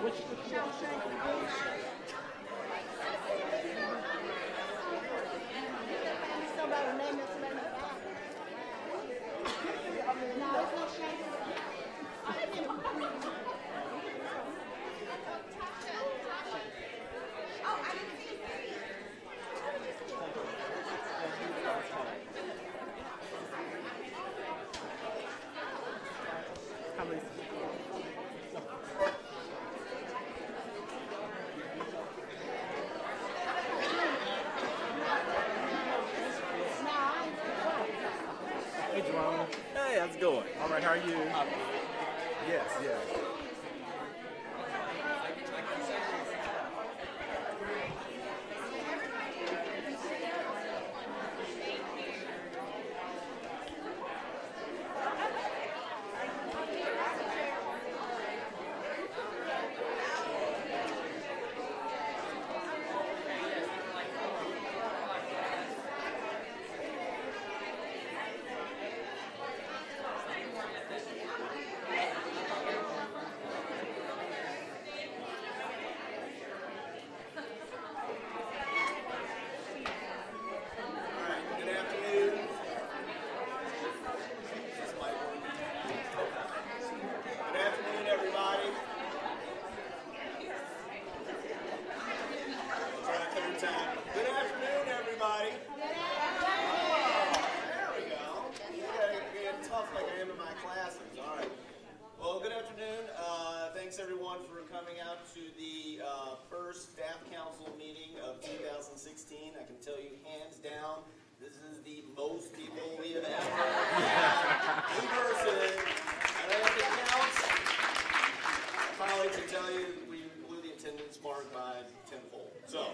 Which Hey, Jerome. Hey, how's it going? All right, how are you? Yes, yes. Good afternoon. Good afternoon, everybody. Try third time. Good afternoon, everybody. There we go. You gotta get tough like I am in my classes. All right. Well, good afternoon. Thanks everyone for coming out to the first staff council meeting of 2016. I can tell you hands down, this is the most people we have ever had in person. And I have to count. Colleagues can tell you we blew the attendance mark by tenfold. So,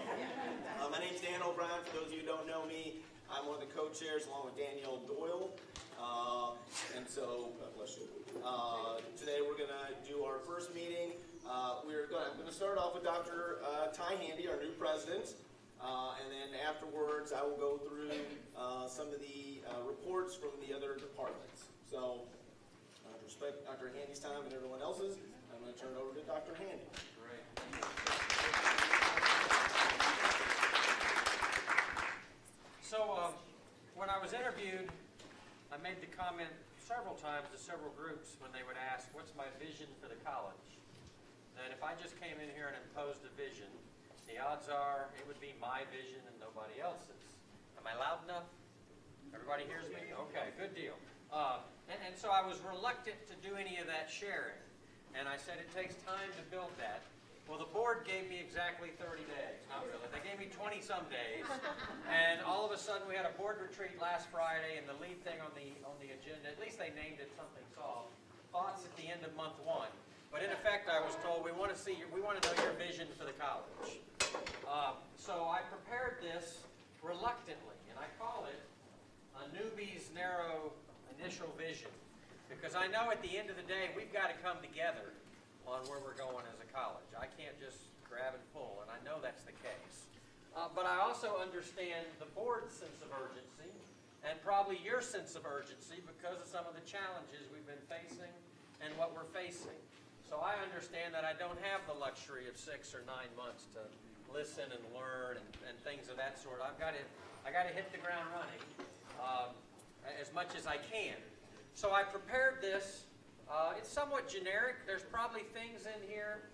my name's Dan O'Brien. For those of you who don't know me, I'm one of the co-chairs along with Danielle Doyle. And so, God bless you. Today we're going to do our first meeting. I'm going to start off with Dr. Ty Handy, our new president. And then afterwards, I will go through some of the reports from the other departments. So, to respect Dr. Handy's time and everyone else's, I'm going to turn it over to Dr. Handy. Great. So, when I was interviewed, I made the comment several times to several groups when they would ask, what's my vision for the college? That if I just came in here and imposed a vision, the odds are it would be my vision and nobody else's. Am I loud enough? Everybody hears me? Okay, good deal. And so I was reluctant to do any of that sharing. And I said it takes time to build that. Well, the board gave me exactly 30 days. Not really. They gave maybe 20 some days. And all of a sudden we had a board retreat last Friday, and the lead thing on the agenda, at least they named it something soft, thoughts at the end of month one. But in effect, I was told we want to know your vision for the college. So I prepared this reluctantly, and I call it a newbie's narrow initial vision, because I know at the end of the day we've got to come together on where we're going as a college. I can't just grab and pull, and I know that's the case. But I also understand the board's sense of urgency, and probably your sense of urgency because of some of the challenges we've been facing and what we're facing. So I understand that I don't have the luxury of 6 or 9 months to listen and learn and things of that sort. I got to hit the ground running as much as I can. So I prepared this. It's somewhat generic. There's probably things in here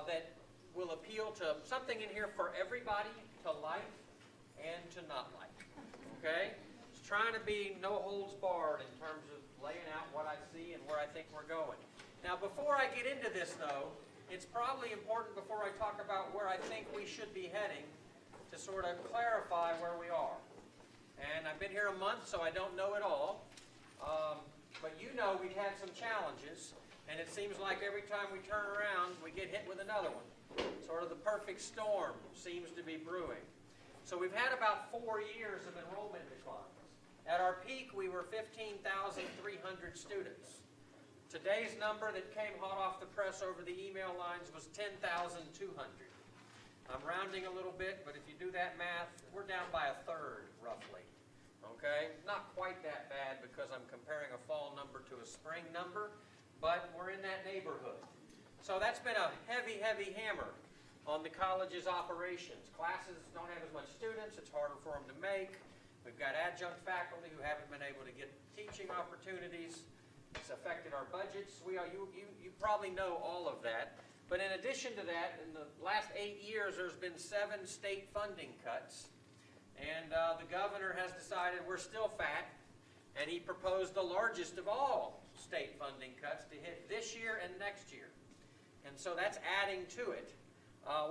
that will appeal to something in here for everybody to like and to not like. Okay? It's trying to be no holds barred in terms of laying out what I see and where I think we're going. Now, before I get into this, though, it's probably important before I talk about where I think we should be heading to sort of clarify where we are. And I've been here a month, so I don't know it all. But you know we've had some challenges, and it seems like every time we turn around, we get hit with another one. Sort of the perfect storm seems to be brewing. So we've had about 4 years of enrollment declines. At our peak, we were 15,300 students. Today's number that came hot off the press over the email lines was 10,200. I'm rounding a little bit, but if you do that math, we're down by a third, roughly. Okay? Not quite that bad because I'm comparing a fall number to a spring number, but we're in that neighborhood. So that's been a heavy, heavy hammer on the college's operations. Classes don't have as much students. It's harder for them to make. We've got adjunct faculty who haven't been able to get teaching opportunities. It's affected our budgets. You probably know all of that. But in addition to that, in the last 8 years, there's been 7 state funding cuts. And the governor has decided we're still fat, and he proposed the largest of all state funding cuts to hit this year and next year. And so that's adding to it.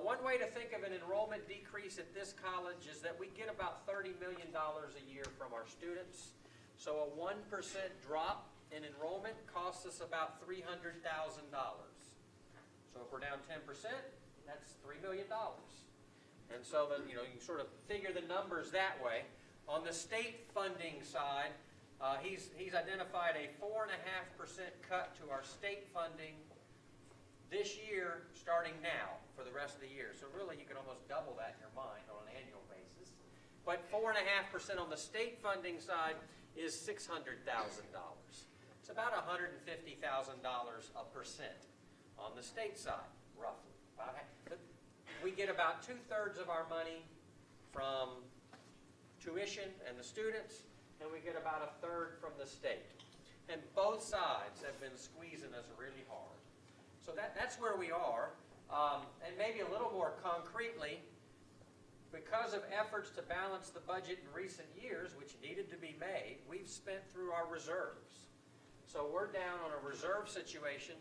One way to think of an enrollment decrease at this college is that we get about $30 million a year from our students. So a 1% drop in enrollment costs us about $300,000. So if we're down 10%, that's $3 million. And so that, you can sort of figure the numbers that way. On the state funding side, he's identified a 4.5% cut to our state funding this year, starting now, for the rest of the year. So really, you can almost double that in your mind on an annual basis. But 4.5% on the state funding side is $600,000. It's about $150,000 a percent on the state side, roughly. But we get about 2/3 of our money from tuition and the students, and we get about 1/3 from the state. And both sides have been squeezing us really hard. So that's where we are. And maybe a little more concretely, because of efforts to balance the budget in recent years, which needed to be made, we've spent through our reserves. So we're down on a reserve situation.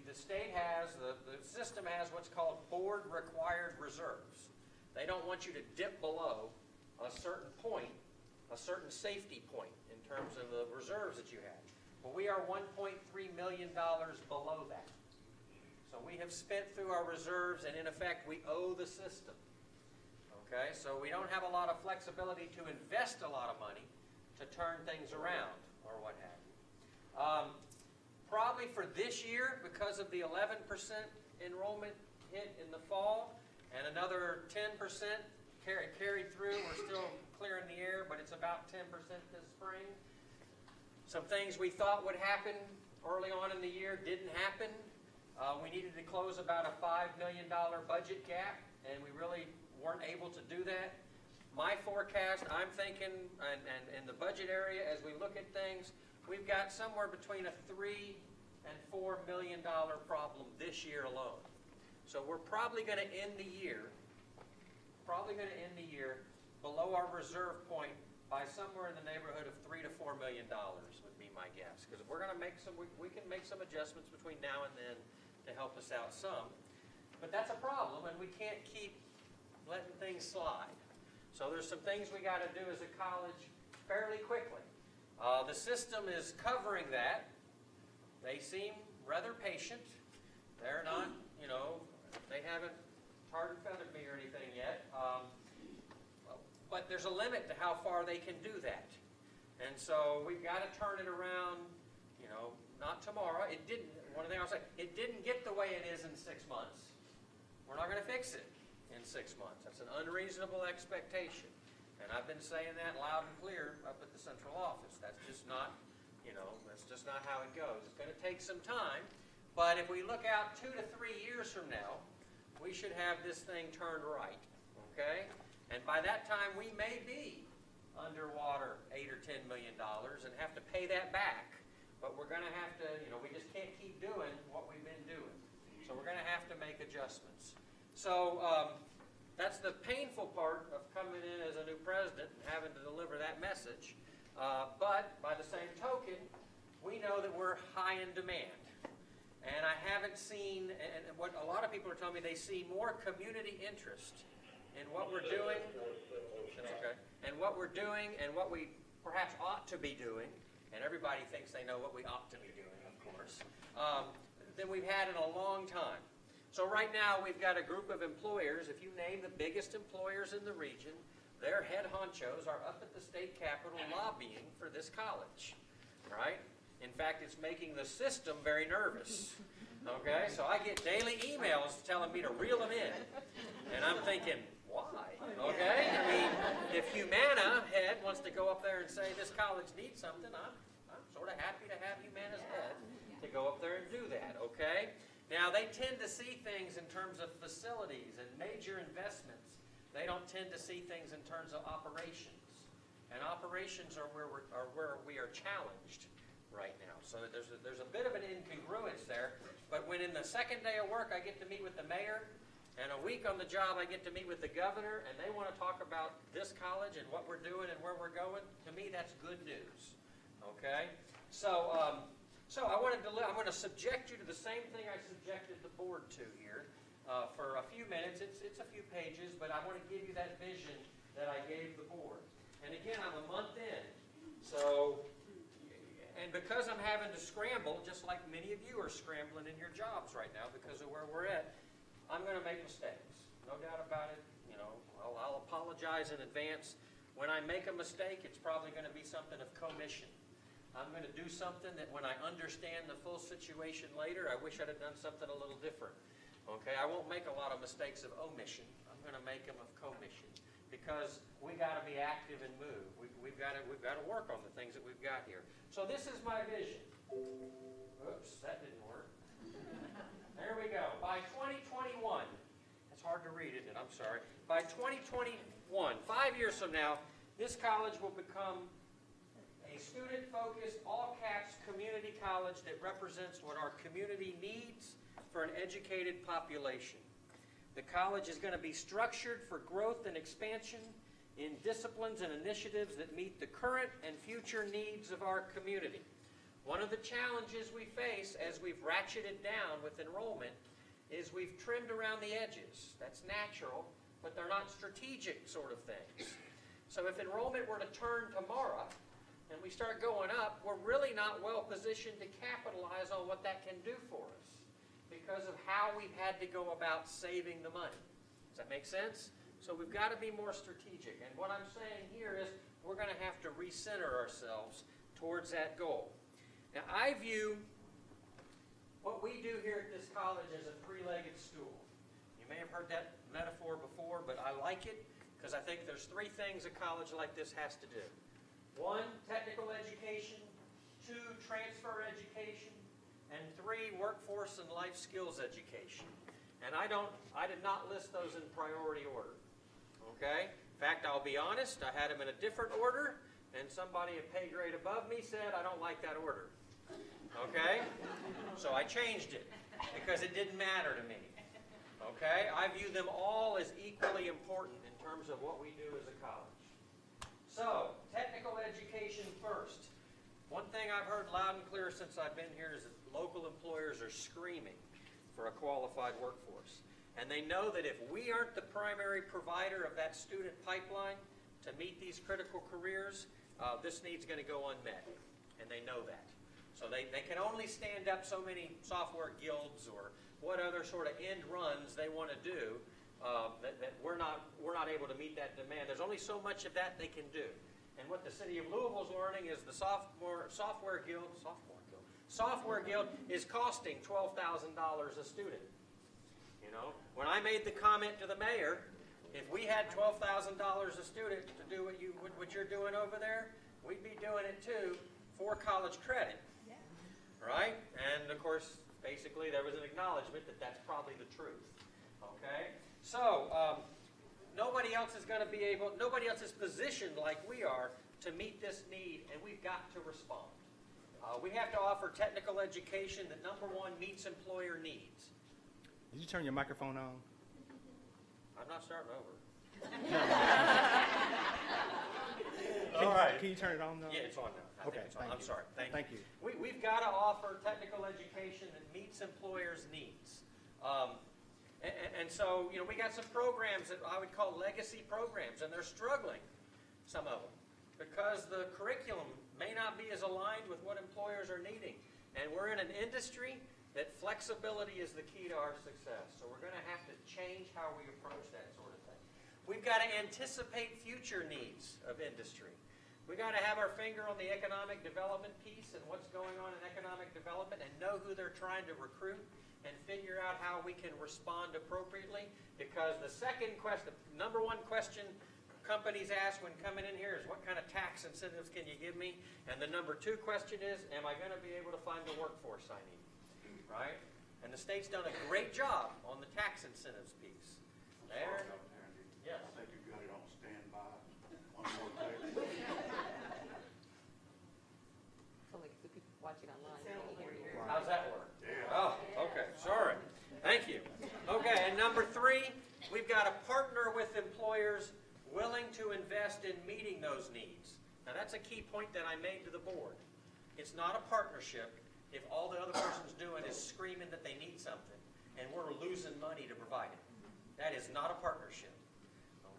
The state has, the system has what's called board-required reserves. They don't want you to dip below a certain point, a certain safety point in terms of the reserves that you have. Well, we are $1.3 million below that. So we have spent through our reserves, and in effect, we owe the system. Okay, so we don't have a lot of flexibility to invest a lot of money to turn things around, or what have you. Probably for this year, because of the 11% enrollment hit in the fall, and another 10% carried through, we're still clearing the air, but it's about 10% this spring. Some things we thought would happen early on in the year didn't happen. We needed to close about a $5 million budget gap, and we really weren't able to do that. My forecast, I'm thinking, and in the budget area, as we look at things, we've got somewhere between a $3 and $4 million problem this year alone. So we're probably going to end the year below our reserve point by somewhere in the neighborhood of $3 to $4 million would be my guess. Because we're going to make we can make some adjustments between now and then to help us out some. But that's a problem, and we can't keep letting things slide. So there's some things we got to do as a college fairly quickly. The system is covering that. They seem rather patient. They're not, they haven't tarred and feathered me or anything yet. But there's a limit to how far they can do that. And so we've got to turn it around, not tomorrow. It didn't, one of the things I'll say, it didn't get the way it is in 6 months. We're not going to fix it in 6 months. That's an unreasonable expectation. And I've been saying that loud and clear up at the central office. That's just not, that's just not how it goes. It's going to take some time. But if we look out 2 to 3 years from now, we should have this thing turned right, okay? And by that time, we may be underwater $8 or $10 million and have to pay that back. But we're going to have to, we just can't keep doing what we've been doing. So we're going to have to make adjustments. So that's the painful part of coming in as a new president and having to deliver that message. But by the same token, we know that we're high in demand. And I haven't seen, and what a lot of people are telling me, they see more community interest in what we're doing, and what we're doing and what we perhaps ought to be doing, and everybody thinks they know what we ought to be doing, of course, than we've had in a long time. So right now we've got a group of employers. If you name the biggest employers in the region, their head honchos are up at the state capitol lobbying for this college, right? In fact, it's making the system very nervous. Okay, so I get daily emails telling me to reel them in. And I'm thinking, why? Okay, I mean, if Humana head wants to go up there and say this college needs something, I'm sort of happy to have Humana's head to go up there and do that, okay? Now, they tend to see things in terms of facilities and major investments. They don't tend to see things in terms of operations. And operations are where we are challenged right now. So there's a bit of an incongruence there. But when in the second day of work I get to meet with the mayor, and a week on the job I get to meet with the governor, and they want to talk about this college and what we're doing and where we're going, to me that's good news. Okay? So I'm going to subject you to the same thing I subjected the board to here for a few minutes. It's a few pages, but I want to give you that vision that I gave the board. And again, I'm a month in. And because I'm having to scramble, just like many of you are scrambling in your jobs right now because of where we're at, I'm going to make mistakes. No doubt about it. I'll apologize in advance. When I make a mistake, it's probably going to be something of commission. I'm going to do something that when I understand the full situation later, I wish I'd have done something a little different. Okay, I won't make a lot of mistakes of omission. I'm going to make them of commission. Because we got to be active and move. We've got to work on the things that we've got here. So this is my vision. Oops, that didn't work. There we go. By 2021, it's hard to read, isn't it? I'm sorry. By 2021, 5 years from now, this college will become a student-focused, all-caps community college that represents what our community needs for an educated population. The college is going to be structured for growth and expansion in disciplines and initiatives that meet the current and future needs of our community. One of the challenges we face as we've ratcheted down with enrollment is we've trimmed around the edges. That's natural, but they're not strategic sort of things. So if enrollment were to turn tomorrow and we start going up, we're really not well positioned to capitalize on what that can do for us, because of how we've had to go about saving the money. Does that make sense? So we've got to be more strategic. And what I'm saying here is we're going to have to recenter ourselves towards that goal. Now, I view what we do here at this college as a three-legged stool. You may have heard that metaphor before, but I like it because I think there's three things a college like this has to do. 1, technical education. 2, transfer education. And 3, workforce and life skills education. And I did not list those in priority order. Okay? In fact, I'll be honest, I had them in a different order, and somebody a pay grade above me said, I don't like that order. Okay? So I changed it, because it didn't matter to me. Okay? I view them all as equally important in terms of what we do as a college. So, technical education first. One thing I've heard loud and clear since I've been here is that local employers are screaming for a qualified workforce. And they know that if we aren't the primary provider of that student pipeline to meet these critical careers, this need's going to go unmet. And they know that. So they can only stand up so many software guilds or what other sort of end runs they want to do that we're not able to meet that demand. There's only so much of that they can do. And what the city of Louisville is learning is the software guild is costing $12,000 a student. You know, when I made the comment to the mayor, if we had $12,000 a student to do what you're doing over there, we'd be doing it too for college credit. Right? And of course, basically there was an acknowledgement that that's probably the truth. Okay? So, nobody else is positioned like we are to meet this need, and we've got to respond. We have to offer technical education that, number one, meets employer needs. Did you turn your microphone on? I'm not starting over. All right. Can you turn it on now? Yeah, it's on now. I think it's on. I'm sorry. Thank you. Thank you. We've got to offer technical education that meets employers' needs. And so, you know, we got some programs that I would call legacy programs, and they're struggling, some of them, because the curriculum may not be as aligned with what employers are needing. And we're in an industry that flexibility is the key to our success. So we're going to have to change how we approach that sort of thing. We've got to anticipate future needs of industry. We've got to have our finger on the economic development piece and what's going on in economic development and know who they're trying to recruit and figure out how we can respond appropriately. Because the second question, the number one question companies ask when coming in here is, what kind of tax incentives can you give me? And the number two question is, am I going to be able to find the workforce I need? Right? And the state's done a great job on the tax incentives piece. There. Yes. I think you got it on standby. One more day. So like the people watching online, they can hear you. How's that work? Yeah. Oh, okay. Sorry. Thank you. Okay, and number three, we've got to partner with employers willing to invest in meeting those needs. Now, that's a key point that I made to the board. It's not a partnership if all the other person's doing is screaming that they need something and we're losing money to provide it. That is not a partnership.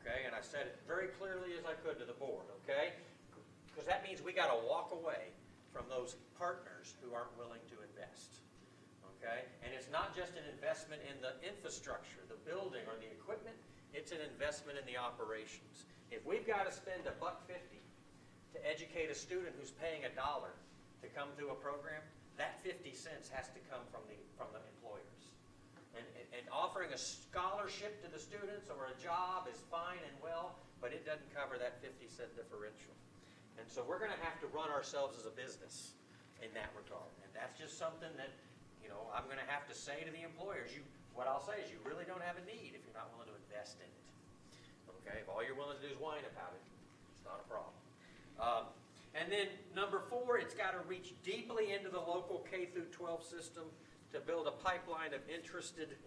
Okay, and I said it very clearly as I could to the board, okay? Because that means we got to walk away from those partners who aren't willing to invest. Okay? And it's not just an investment in the infrastructure, the building or the equipment, it's an investment in the operations. If we've got to spend $1.50 to educate a student who's paying $1 to come through a program, that 50 cents has to come from the employers. And offering a scholarship to the students or a job is fine and well, but it doesn't cover that 50-cent differential. And so we're going to have to run ourselves as a business in that regard. And that's just something that, you know, I'm going to have to say to the employers. What I'll say is you really don't have a need if you're not willing to invest in it. Okay? If all you're willing to do is whine about it, it's not a problem. And then number four, it's got to reach deeply into the local K-12 system to build a pipeline of interested,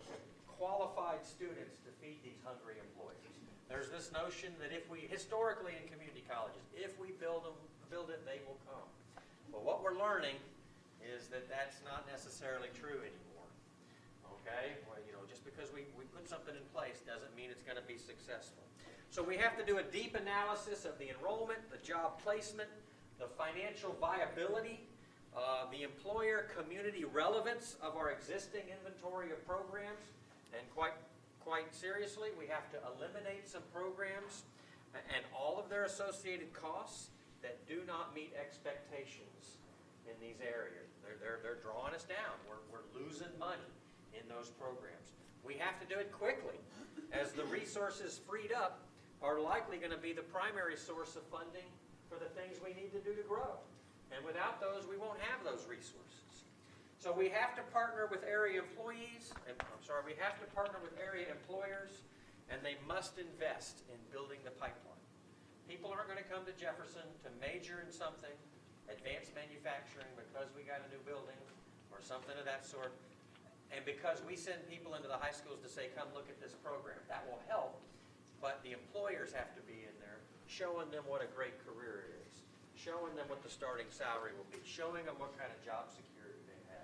qualified students to feed these hungry employers. There's this notion that if we, historically in community colleges, if we build it, they will come. Well, what we're learning is that that's not necessarily true anymore. Okay? Well, you know, just because we put something in place doesn't mean it's going to be successful. So we have to do a deep analysis of the enrollment, the job placement, the financial viability, the employer community relevance of our existing inventory of programs, and quite seriously, we have to eliminate some programs and all of their associated costs that do not meet expectations in these areas. They're drawing us down. We're losing money in those programs. We have to do it quickly, as the resources freed up are likely going to be the primary source of funding for the things we need to do to grow. And without those, we won't have those resources. So we have to partner with area employees, we have to partner with area employers, and they must invest in building the pipeline. People aren't going to come to Jefferson to major in something, advanced manufacturing, because we got a new building or something of that sort, and because we send people into the high schools to say, come look at this program. That will help, but the employers have to be in there showing them what a great career it is, showing them what the starting salary will be, showing them what kind of job security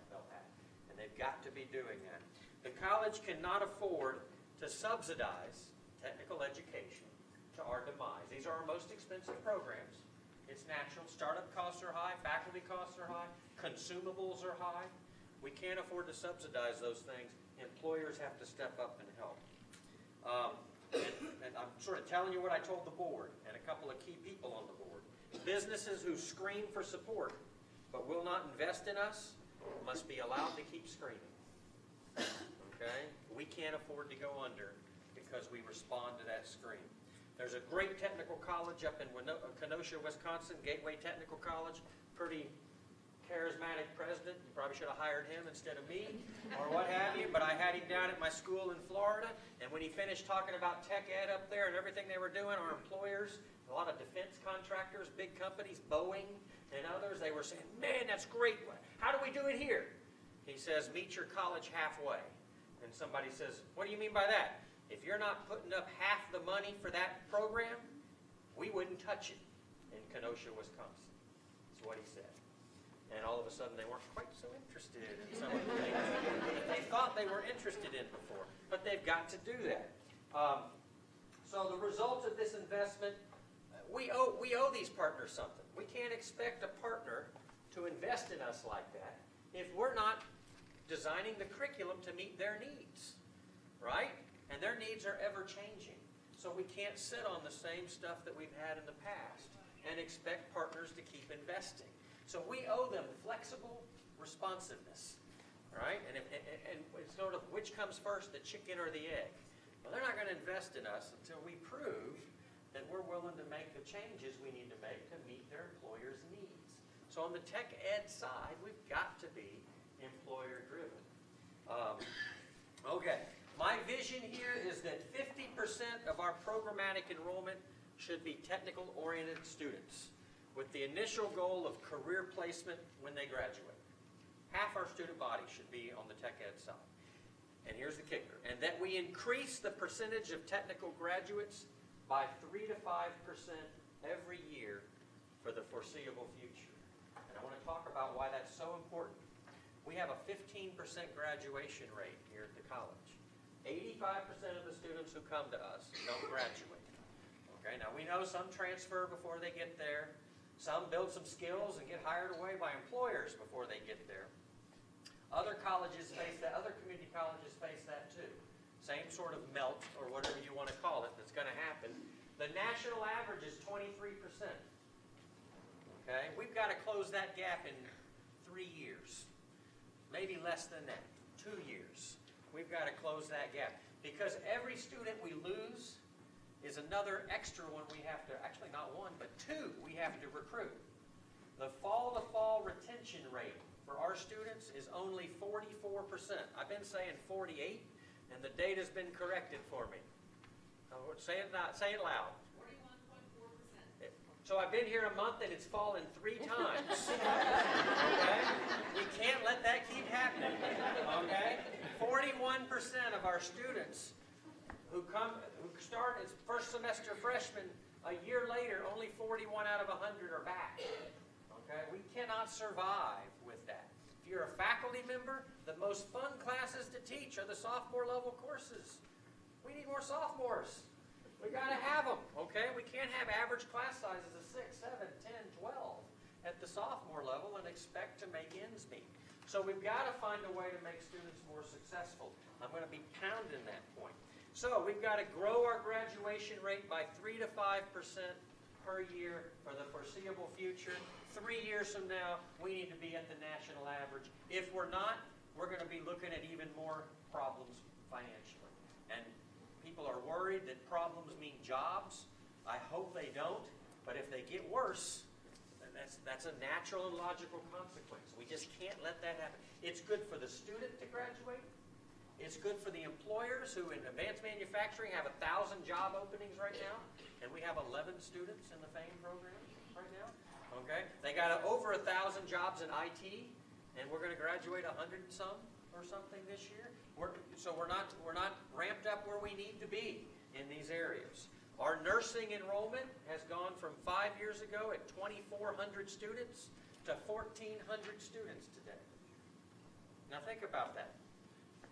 they'll have, and they've got to be doing that. The college cannot afford to subsidize technical education to our demise. These are our most expensive programs. It's natural. Startup costs are high, faculty costs are high, consumables are high. We can't afford to subsidize those things. Employers have to step up and help. And I'm sort of telling you what I told the board and a couple of key people on the board. Businesses who scream for support but will not invest in us must be allowed to keep screaming. Okay? We can't afford to go under because we respond to that scream. There's a great technical college up in Kenosha, Wisconsin, Gateway Technical College. Pretty charismatic president. You probably should have hired him instead of me or what have you, but I had him down at my school in Florida, and when he finished talking about tech ed up there and everything they were doing, our employers, a lot of defense contractors, big companies, Boeing and others, they were saying, man, that's great. How do we do it here? He says, meet your college halfway. And somebody says, what do you mean by that? If you're not putting up half the money for that program, we wouldn't touch it in Kenosha, Wisconsin. That's what he said. And all of a sudden, they weren't quite so interested in some of the things that they thought they were interested in before. But they've got to do that. So the result of this investment, we owe these partners something. We can't expect a partner to invest in us like that if we're not designing the curriculum to meet their needs, right? And their needs are ever changing. So we can't sit on the same stuff that we've had in the past and expect partners to keep investing. So we owe them flexible responsiveness, right? And it's sort of which comes first, the chicken or the egg? Well, they're not going to invest in us until we prove that we're willing to make the changes we need to make to meet their employers' needs. So on the tech ed side, we've got to be employer-driven. Okay, my vision here is that 50% of our programmatic enrollment should be technical-oriented students, with the initial goal of career placement when they graduate. Half our student body should be on the tech ed side. And here's the kicker. And that we increase the percentage of technical graduates by 3 to 5% every year for the foreseeable future. And I want to talk about why that's so important. We have a 15% graduation rate here at the college. 85% of the students who come to us don't graduate. Okay, now we know some transfer before they get there. Some build some skills and get hired away by employers before they get there. Other colleges face that. Other community colleges face that too. Same sort of melt, or whatever you want to call it, that's going to happen. The national average is 23%. Okay? We've got to close that gap in 3 years. Maybe less than that. 2 years. We've got to close that gap. Because every student we lose is another extra one we have to, actually not one, but 2 we have to recruit. The fall-to-fall retention rate for our students is only 44%. I've been saying 48, and the data's been corrected for me. Say it loud. 41.4%. So I've been here a month and it's fallen 3 times. Okay? We can't let that keep happening. Okay? 41% of our students who start as first semester freshmen, a year later, only 41 out of 100 are back. Okay? We cannot survive with that. If you're a faculty member, the most fun classes to teach are the sophomore level courses. We need more sophomores. We got to have them. Okay? We can't have average class sizes of 6, 7, 10, 12 at the sophomore level and expect to make ends meet. So we've got to find a way to make students more successful. I'm going to be pounding that point. So we've got to grow our graduation rate by 3 to 5% per year for the foreseeable future. 3 years from now, we need to be at the national average. If we're not, we're going to be looking at even more problems financially. And people are worried that problems mean jobs. I hope they don't. But if they get worse, then that's a natural and logical consequence. We just can't let that happen. It's good for the student to graduate. It's good for the employers who in advanced manufacturing have 1,000 job openings right now, and we have 11 students in the FAME program right now. Okay, they got over 1,000 jobs in IT, and we're going to graduate 100 and some or something this year. So we're not ramped up where we need to be in these areas. Our nursing enrollment has gone from 5 years ago at 2,400 students to 1,400 students today. Now think about that.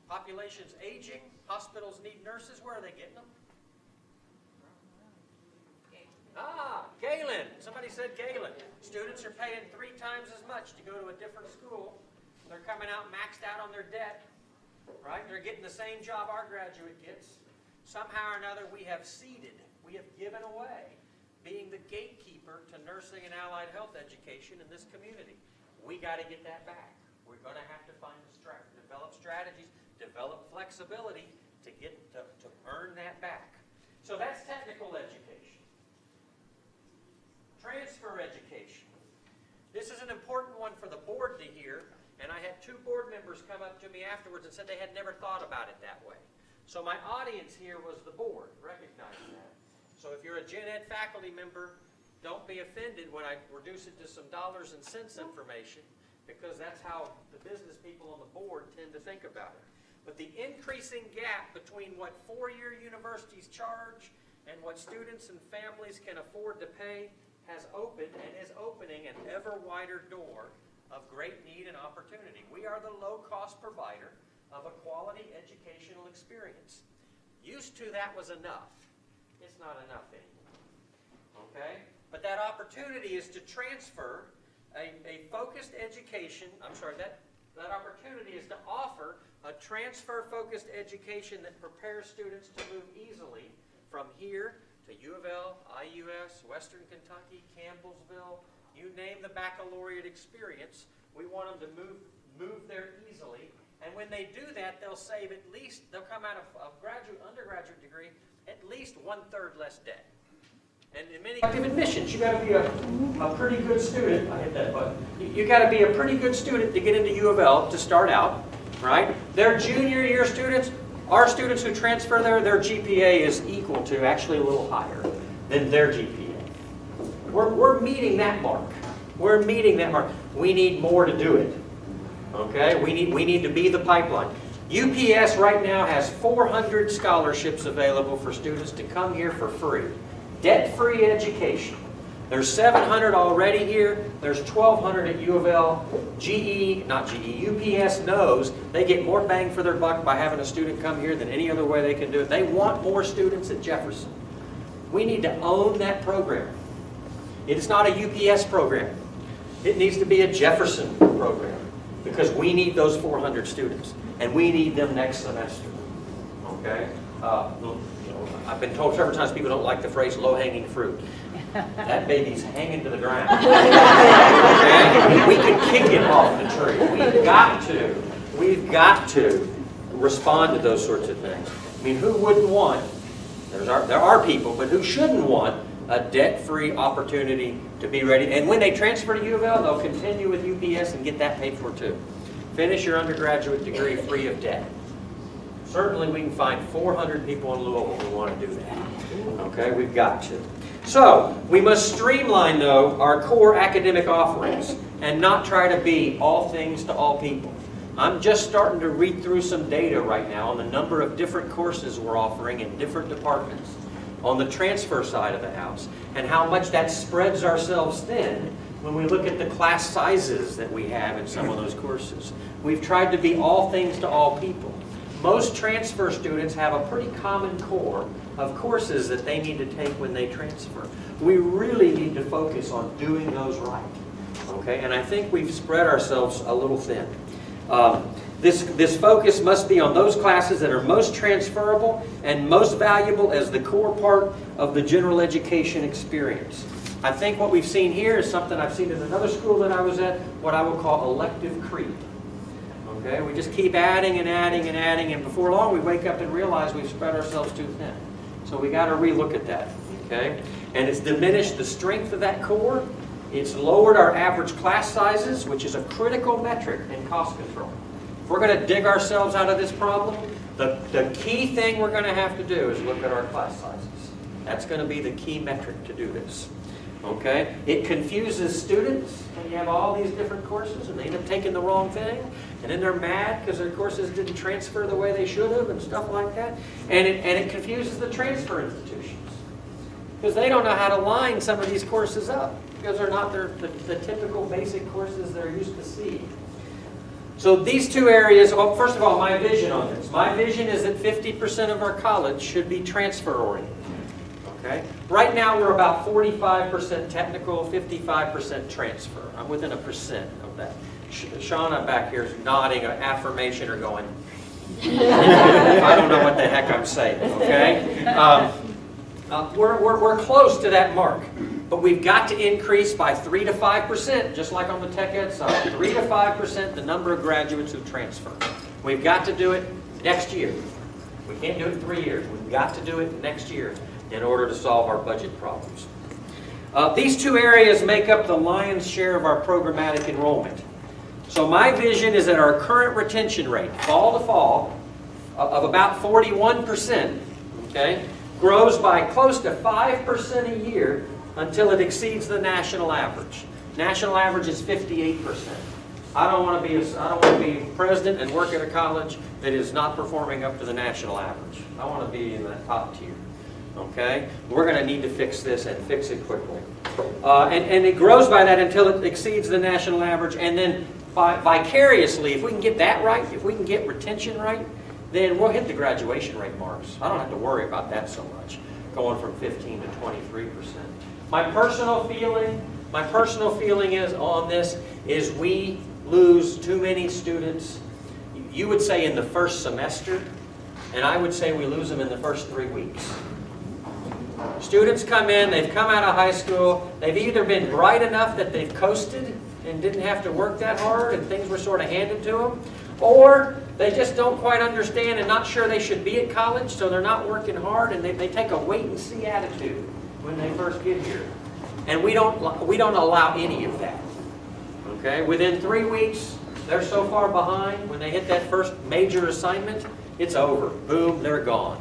Population's aging, hospitals need nurses, where are they getting them? Galen, somebody said Galen. Students are paying 3 times as much to go to a different school. They're coming out maxed out on their debt, right? They're getting the same job our graduate gets. Somehow or another, we have ceded, we have given away being the gatekeeper to nursing and allied health education in this community. We got to get that back. We're going to have to develop strategies, develop flexibility to earn that back. So that's technical education. Transfer education. This is an important one for the board to hear, and I had 2 board members come up to me afterwards and said they had never thought about it that way. So my audience here was the board. Recognize that. So if you're a Gen Ed faculty member, don't be offended when I reduce it to some dollars and cents information, because that's how the business people on the board tend to think about it. But the increasing gap between what 4-year universities charge and what students and families can afford to pay has opened and is opening an ever wider door of great need and opportunity. We are the low-cost provider of a quality educational experience. Used to, that was enough. It's not enough anymore. Okay? But that opportunity is to transfer a focused education, that opportunity is to offer a transfer-focused education that prepares students to move easily from here to U of L, IUS, Western Kentucky, Campbellsville, you name the baccalaureate experience. We want them to move there easily. And when they do that, they'll save they'll come out of a undergraduate degree, at least 1/3 less debt. And in many admissions, you got to be a pretty good student. I hit that button. You got to be a pretty good student to get into U of L to start out, right? Their junior year students, our students who transfer there, their GPA is equal to, actually a little higher than their GPA. We're meeting that mark. We're meeting that mark. We need more to do it. Okay? We need to be the pipeline. UPS right now has 400 scholarships available for students to come here for free. Debt-free education. There's 700 already here. There's 1,200 at U of L. UPS knows they get more bang for their buck by having a student come here than any other way they can do it. They want more students at Jefferson. We need to own that program. It's not a UPS program. It needs to be a Jefferson program, because we need those 400 students, and we need them next semester. Okay? I've been told several times people don't like the phrase low-hanging fruit. That baby's hanging to the ground. Okay? We can kick it off the tree. We've got to respond to those sorts of things. I mean, who wouldn't want, there are people, but who shouldn't want a debt-free opportunity to be ready? And when they transfer to U of L, they'll continue with UPS and get that paid for too. Finish your undergraduate degree free of debt. Certainly we can find 400 people in Louisville who want to do that. Okay, we've got to. So, we must streamline, though, our core academic offerings and not try to be all things to all people. I'm just starting to read through some data right now on the number of different courses we're offering in different departments on the transfer side of the house, and how much that spreads ourselves thin when we look at the class sizes that we have in some of those courses. We've tried to be all things to all people. Most transfer students have a pretty common core of courses that they need to take when they transfer. We really need to focus on doing those right. Okay, and I think we've spread ourselves a little thin. This focus must be on those classes that are most transferable and most valuable as the core part of the general education experience. I think what we've seen here is something I've seen in another school that I was at, what I would call elective creep. Okay, we just keep adding and adding and adding, and before long we wake up and realize we've spread ourselves too thin. So we got to relook at that. Okay, and it's diminished the strength of that core. It's lowered our average class sizes, which is a critical metric in cost control. If we're going to dig ourselves out of this problem, the key thing we're going to have to do is look at our class sizes. That's going to be the key metric to do this. Okay? It confuses students when you have all these different courses and they end up taking the wrong thing, and then they're mad because their courses didn't transfer the way they should have and stuff like that. And it confuses the transfer institutions because they don't know how to line some of these courses up because they're not the typical basic courses they're used to seeing. So these two areas, well, first of all, my vision on this. My vision is that 50% of our college should be transfer-oriented. Okay? Right now, we're about 45% technical, 55% transfer. I'm within 1% of that. Shauna back here is nodding an affirmation or going, I don't know what the heck I'm saying, okay? We're close to that mark, but we've got to increase by 3 to 5%, just like on the tech ed side, 3 to 5% the number of graduates who transfer. We've got to do it next year. We can't do it in 3 years. We've got to do it next year in order to solve our budget problems. These two areas make up the lion's share of our programmatic enrollment. So my vision is that our current retention rate, fall to fall, of about 41%, okay, grows by close to 5% a year until it exceeds the national average. National average is 58%. I don't want to be president and work at a college that is not performing up to the national average. I want to be in that top tier. Okay? We're going to need to fix this and fix it quickly. And it grows by that until it exceeds the national average, and then vicariously, if we can get that right, if we can get retention right, then we'll hit the graduation rate marks. I don't have to worry about that so much, going from 15 to 23%. My personal feeling is on this is we lose too many students. You would say in the first semester, and I would say we lose them in the first 3 weeks. Students come in, they've come out of high school, they've either been bright enough that they've coasted and didn't have to work that hard and things were sort of handed to them, or they just don't quite understand and not sure they should be at college, so they're not working hard, and they take a wait-and-see attitude when they first get here. And we don't allow any of that. Okay? Within 3 weeks, they're so far behind, when they hit that first major assignment, it's over. Boom, they're gone.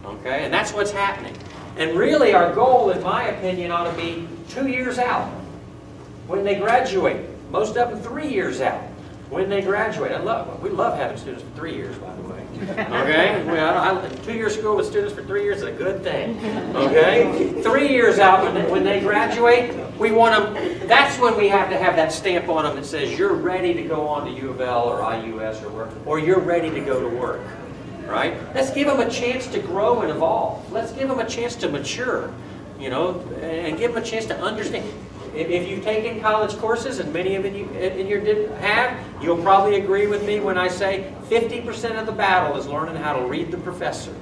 Okay? And that's what's happening. And really, our goal, in my opinion, ought to be 2 years out when they graduate. Most of them 3 years out when they graduate. We love having students for 3 years, by the way. Okay? Well, 2-year school with students for 3 years is a good thing. Okay? 3 years out when they graduate, we want them. That's when we have to have that stamp on them that says you're ready to go on to U of L or IUS or you're ready to go to work. Right? Let's give them a chance to grow and evolve. Let's give them a chance to mature, and give them a chance to understand. If you've taken college courses, and many of you have, you'll probably agree with me when I say 50% of the battle is learning how to read the professor,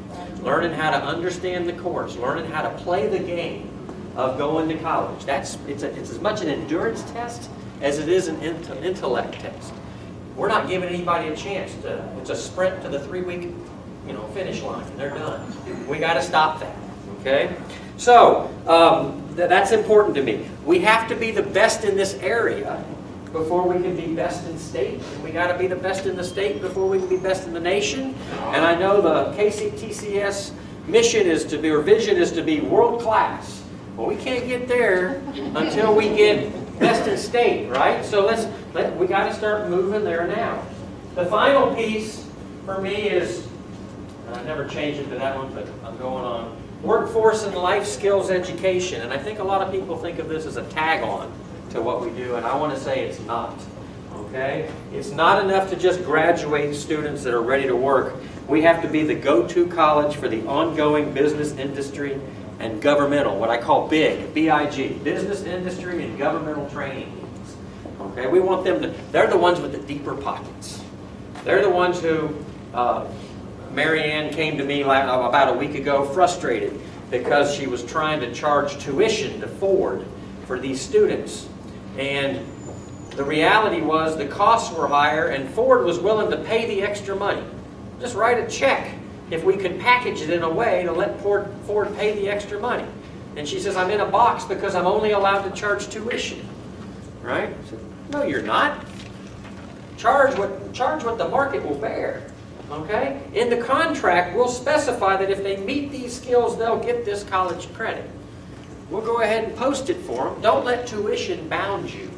learning how to understand the course, learning how to play the game of going to college. It's as much an endurance test as it is an intellect test. We're not giving anybody a chance it's a sprint to the 3-week finish line. They're done. We got to stop that. Okay? So, that's important to me. We have to be the best in this area before we can be best in state. We got to be the best in the state before we can be best in the nation. And I know the KCTCS mission is to be, or vision is to be world class. Well, we can't get there until we get best in state, right? So we got to start moving there now. The final piece for me is, and I never changed it to that one, but I'm going on, workforce and life skills education. And I think a lot of people think of this as a tag-on to what we do, and I want to say it's not. Okay? It's not enough to just graduate students that are ready to work. We have to be the go-to college for the ongoing business, industry, and governmental, what I call BIG, B-I-G, business, industry, and governmental training needs. Okay? We want them to, they're the ones with the deeper pockets. They're the ones who, Mary Ann came to me about a week ago frustrated because she was trying to charge tuition to Ford for these students. And the reality was the costs were higher and Ford was willing to pay the extra money. Just write a check if we could package it in a way to let Ford pay the extra money. And she says, I'm in a box because I'm only allowed to charge tuition. Right? I said, no, you're not. Charge what the market will bear. Okay? In the contract, we'll specify that if they meet these skills, they'll get this college credit. We'll go ahead and post it for them. Don't let tuition bound you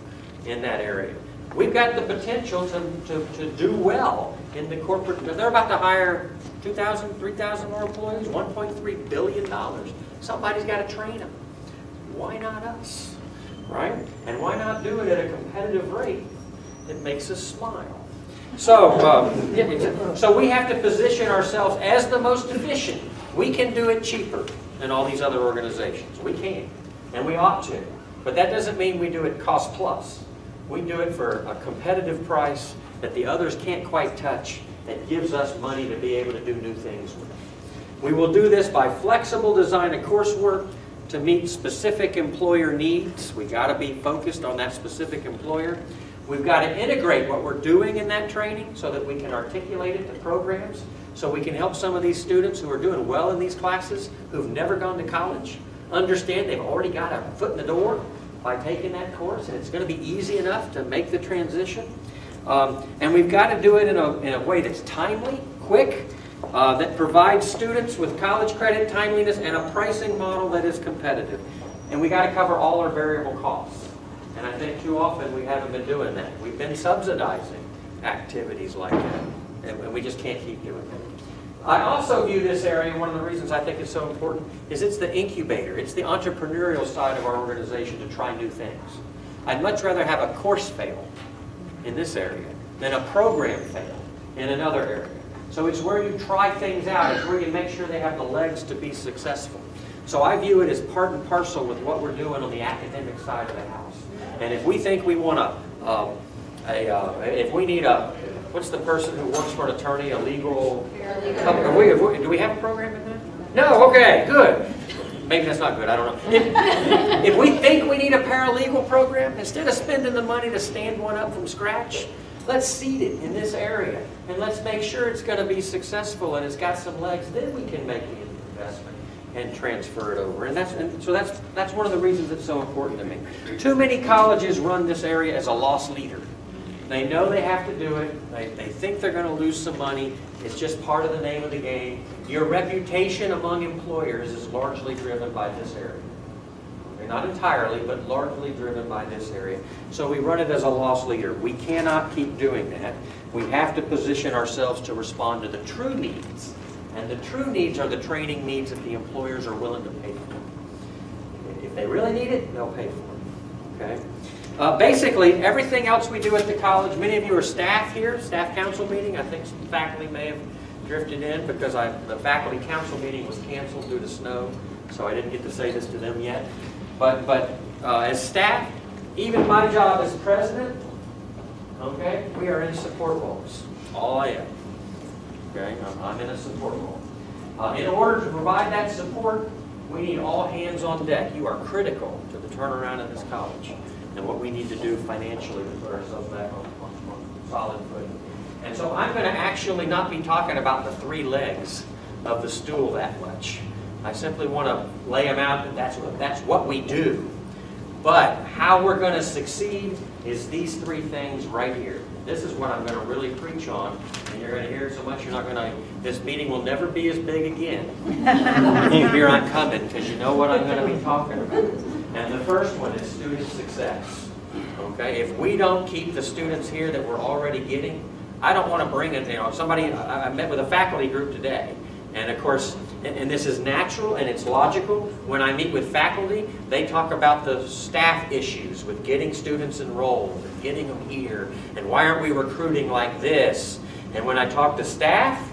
in that area. We've got the potential to do well in the corporate. They're about to hire 2,000, 3,000 more employees, $1.3 billion. Somebody's got to train them. Why not us? Right? And why not do it at a competitive rate that makes us smile? So we have to position ourselves as the most efficient. We can do it cheaper than all these other organizations. We can, and we ought to. But that doesn't mean we do it cost plus. We do it for a competitive price that the others can't quite touch, that gives us money to be able to do new things with. We will do this by flexible design of coursework to meet specific employer needs. We got to be focused on that specific employer. We've got to integrate what we're doing in that training so that we can articulate it to programs, so we can help some of these students who are doing well in these classes, who've never gone to college, understand they've already got a foot in the door by taking that course, and it's going to be easy enough to make the transition. And we've got to do it in a way that's timely, quick, that provides students with college credit timeliness and a pricing model that is competitive. And we got to cover all our variable costs. And I think too often we haven't been doing that. We've been subsidizing activities like that, and we just can't keep doing it. I also view this area, one of the reasons I think it's so important, is it's the incubator. It's the entrepreneurial side of our organization to try new things. I'd much rather have a course fail in this area than a program fail in another area. So it's where you try things out. It's where you make sure they have the legs to be successful. So I view it as part and parcel with what we're doing on the academic side of the house. And if we think we want if we need what's the person who works for an attorney, a legal, do we have a program in that? No, okay, good. Maybe that's not good, I don't know. If we think we need a paralegal program, instead of spending the money to stand one up from scratch, let's seed it in this area, and let's make sure it's going to be successful and it's got some legs. Then we can make the investment and transfer it over. And so that's one of the reasons it's so important to me. Too many colleges run this area as a loss leader. They know they have to do it. They think they're going to lose some money. It's just part of the name of the game. Your reputation among employers is largely driven by this area. Not entirely, but largely driven by this area. So we run it as a loss leader. We cannot keep doing that. We have to position ourselves to respond to the true needs. And the true needs are the training needs that the employers are willing to pay for. If they really need it, they'll pay for it. Okay? Basically, everything else we do at the college, many of you are staff here, staff council meeting. I think some faculty may have drifted in because the faculty council meeting was canceled due to snow, so I didn't get to say this to them yet. But as staff, even my job as president, okay, we are in support roles. All I am. Okay, I'm in a support role. In order to provide that support, we need all hands on deck. You are critical to the turnaround of this college and what we need to do financially to put ourselves back on solid footing. And so I'm going to actually not be talking about the three legs of the stool that much. I simply want to lay them out that that's what we do. But how we're going to succeed is these three things right here. This is what I'm going to really preach on, and you're going to hear it so much you're not going to, this meeting will never be as big again. You hear I'm coming because you know what I'm going to be talking about. And the first one is student success. Okay, if we don't keep the students here that we're already getting, I don't want to bring it, somebody, I met with a faculty group today, and of course, and this is natural and it's logical. When I meet with faculty, they talk about the staff issues with getting students enrolled, and getting them here, and why aren't we recruiting like this? And when I talk to staff,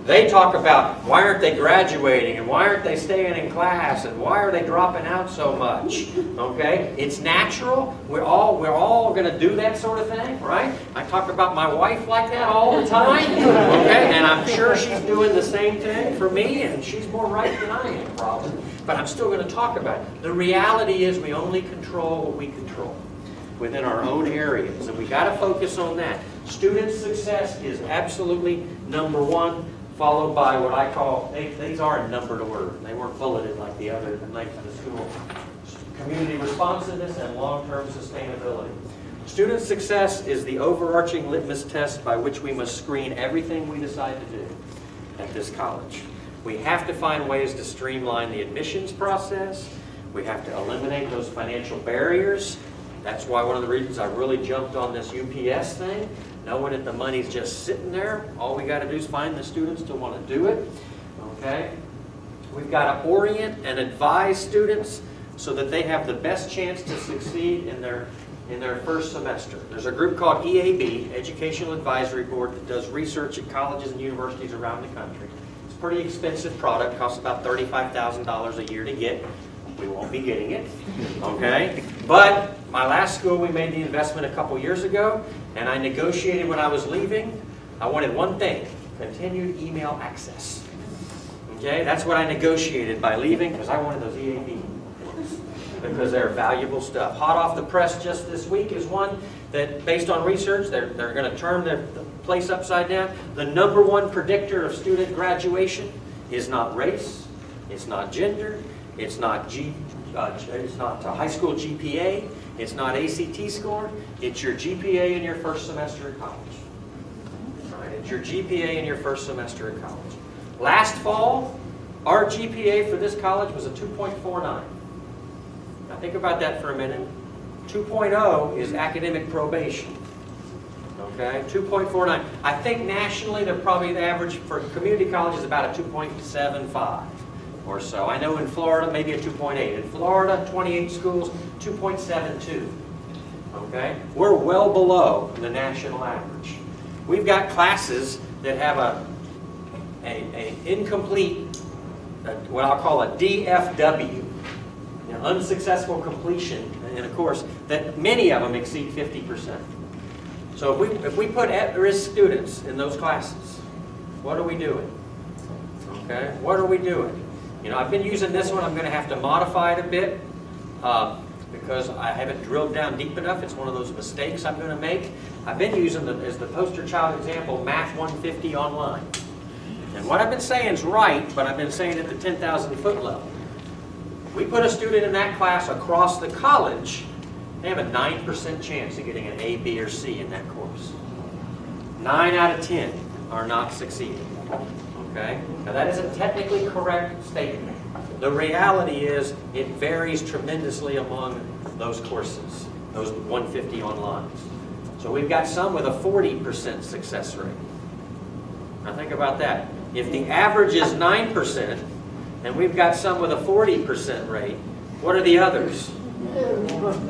they talk about why aren't they graduating, and why aren't they staying in class, and why are they dropping out so much? Okay, it's natural. We're all going to do that sort of thing, right? I talk about my wife like that all the time, okay? And I'm sure she's doing the same thing for me, and she's more right than I am, probably. But I'm still going to talk about it. The reality is we only control what we control within our own areas, and we got to focus on that. Student success is absolutely number one, followed by what I call, these are in numbered order. They weren't bulleted like the other length of the school. Community responsiveness and long-term sustainability. Student success is the overarching litmus test by which we must screen everything we decide to do at this college. We have to find ways to streamline the admissions process. We have to eliminate those financial barriers. That's why one of the reasons I really jumped on this UPS thing, knowing that the money's just sitting there. All we got to do is find the students to want to do it. Okay? We've got to orient and advise students so that they have the best chance to succeed in their in their first semester. There's a group called EAB, Educational Advisory Board, that does research at colleges and universities around the country. It's a pretty expensive product, costs about $35,000 a year to get. We won't be getting it, okay? But my last school, we made the investment a couple years ago, and I negotiated when I was leaving. I wanted one thing, continued email access. Okay, that's what I negotiated by leaving, because I wanted those EAB books, because they're valuable stuff. Hot off the press just this week is one that, based on research, they're going to turn the place upside down. The #1 predictor of student graduation is not race, it's not gender, it's not high school GPA, it's not ACT score, it's your GPA in your first semester of college. All right, it's your GPA in your first semester of college. Last fall, our GPA for this college was a 2.49. Now think about that for a minute. 2.0 is academic probation. Okay, 2.49. I think nationally, they're probably the average for community colleges about a 2.75 or so. I know in Florida, maybe a 2.8. In Florida, 28 schools, 2.72. Okay, we're well below the national average. We've got classes that have an incomplete, what I'll call a DFW, unsuccessful completion, and of course, that many of them exceed 50%. So if we put at-risk students in those classes, what are we doing? Okay, what are we doing? You know, I've been using this one. I'm going to have to modify it a bit because I haven't drilled down deep enough. It's one of those mistakes I'm going to make. I've been using as the poster child example, Math 150 online. And what I've been saying is right, but I've been saying it at the 10,000 foot level. We put a student in that class across the college, they have a 9% chance of getting an A, B, or C in that course. 9 out of 10 are not succeeding. Okay? Now that is a technically correct statement. The reality is it varies tremendously among those courses, those 150 online. So we've got some with a 40% success rate. Now think about that. If the average is 9%, and we've got some with a 40% rate, what are the others?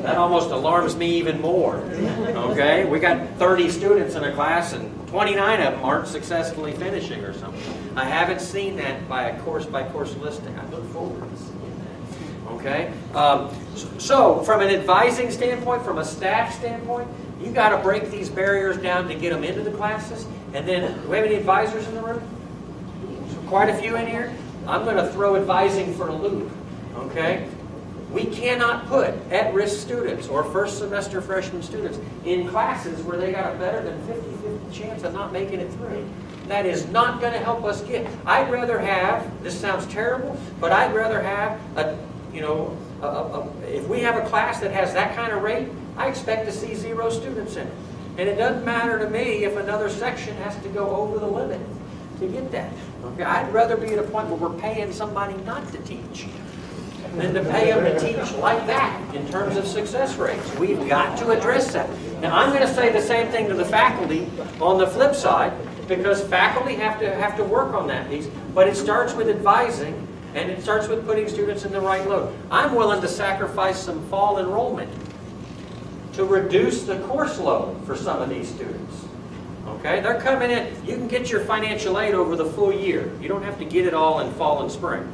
That almost alarms me even more. Okay? We got 30 students in a class and 29 of them aren't successfully finishing or something. I haven't seen that by a course-by-course listing. I look forward to seeing that. Okay? So from an advising standpoint, from a staff standpoint, you got to break these barriers down to get them into the classes. And then, do we have any advisors in the room? Quite a few in here. I'm going to throw advising for a loop. Okay? We cannot put at-risk students or first semester freshman students in classes where they got a better than 50-50 chance of not making it through. That is not going to help us get. I'd rather have, this sounds terrible, but I'd rather have if we have a class that has that kind of rate, I expect to see 0 students in it. And it doesn't matter to me if another section has to go over the limit to get that. Okay? I'd rather be at a point where we're paying somebody not to teach than to pay them to teach like that in terms of success rates. We've got to address that. Now, I'm going to say the same thing to the faculty on the flip side, because faculty have to work on that piece, but it starts with advising, and it starts with putting students in the right load. I'm willing to sacrifice some fall enrollment to reduce the course load for some of these students. Okay? They're coming in. You can get your financial aid over the full year. You don't have to get it all in fall and spring.